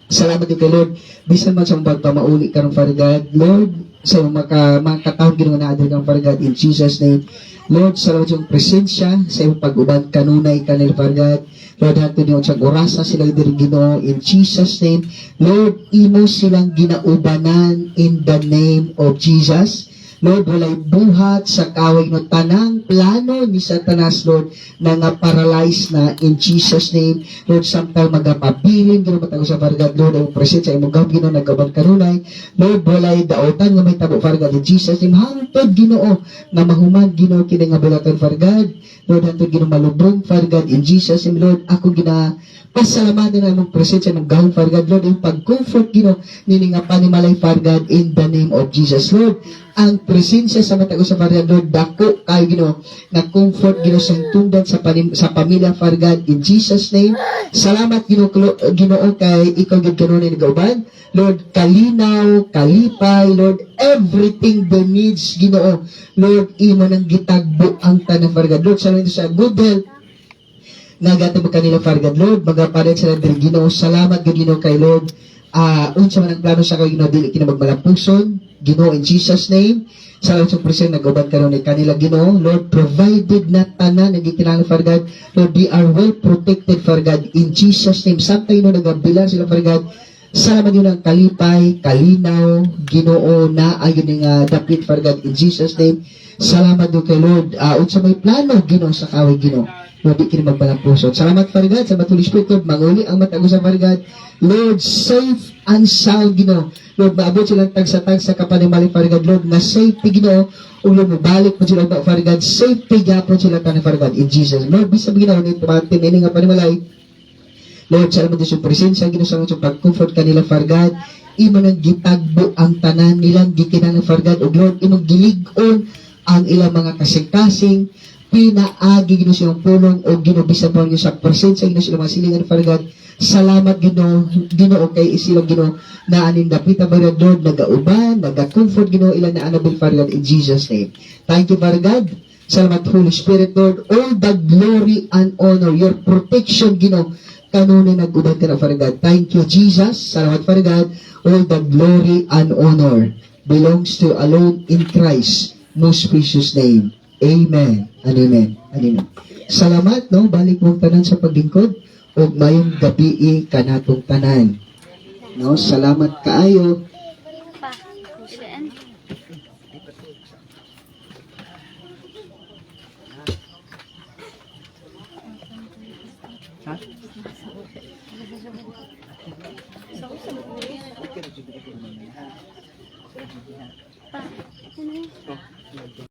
salamat din kay Lord, bisan man sa mga pagpamauli ka ng Father God, Lord, sa mga katawag Ginoo na adil kang Father God, in Jesus' name, Lord, salamat yung presensya sa iyong pag-uban kanunay kanil, Father God. Lord, hanto niyo siyang orasa silang diri Ginoo in Jesus' name. Lord, imo silang ginaubanan in the name of Jesus. Lord, walay buhat sa kaway no tanang plano ni Satanas, Lord, na nga-paralyze na in Jesus' name. Lord, samtang magapabilin, Ginoo matago sa Father God, Lord, ang presensya, imo gab, Ginoo, nagaban kanunay. Lord, walay daotan nga may tabo, Father God, in Jesus' name. Hantod, Ginoo, na mahuman, Ginoo, kini nga bulatan, Father God. Lord, hantod, Ginoo, malubong, Father God, in Jesus' name. Lord, ako pasalamatan na mong presensya ng gawin, Father God, Lord, yung pag-comfort, Ginoo, nini nga panimalay, Father God, in the name of Jesus, Lord. Ang presensya sa matago sa Father God, Lord, dako kayo, Ginoo, na comfort, Ginoo, sa tundan sa pamilya, Father God, in Jesus' name. Salamat, Ginoo, kay ikaw gid kanunay nagauban. Lord, kalinaw, kalipay, Lord, everything the needs, Ginoo. Lord, imo nang gitagbo ang tanang, Father God. Lord, salamat sa good health, nagatag kanila, Father God, Lord, magapalit sila diri, Ginoo. Salamat, Ginoo, kay Lord. Unsa man ang plano sa kayo, Ginoo, dili kinamagmalapungson, Ginoo, in Jesus' name. Salamat sa presyon, nag-uban ka ni kanila, Ginoo. Lord, provided na tanan, nagikinang, Father God. Lord, they are well protected, Father God, in Jesus' name. Samtay no, nagabilan sila, Father God. Salamat yun ang kalipay, kalinaw, Ginoo, na ayun yung dapit, Father God, in Jesus' name. Salamat doon kay Lord. Unsa may plano, Ginoo, sa kaway, Ginoo. Lord, di kini magbalang puso. Salamat, Father God, sa Holy Spirit, Lord, manguli ang matago sa Father God. Lord, safe and sound, Ginoo. Lord, maabot silang tag sa kapanimaling, Father God, Lord, na safety, Ginoo, o Lord, mabalik po sila, Father God, safety, gapon sila, Father God, in Jesus. Lord, bisa Ginoo, nito, matin, ini nga panimalay. Lord, salamat din sa presensya, Ginoo, sa pag-comfort kanila, Father God. Imo nang gitagbo ang tanan nilang gikinang, Father God, o Lord, imong gilig-on ang ilang mga kasing-kasing, pinaagi, Ginoo, silang pulong, o Ginoo, bisa po sa presensya, Ginoo, silang mga silingan, Father God. Salamat, Ginoo, kay isilang, Ginoo, na anin dapita, Father God, Lord, nagauban, nagacomfort, Ginoo, ilang na Annabelle, Father God, in Jesus' name. Thank you, Father God. Salamat, Holy Spirit, Lord. All the glory and honor, your protection, Ginoo, kanunay nag-uban ka na, Father God. Thank you, Jesus. Salamat, Father God. All the glory and honor belongs to alone in Christ, most precious name. Amen. And amen. And amen. Salamat, no? Balik mong tanan sa paglingkod. O mayong gabi kanatong tanan. No? Salamat kaayo. Pa, kusin. Ha? Pa, ano yun?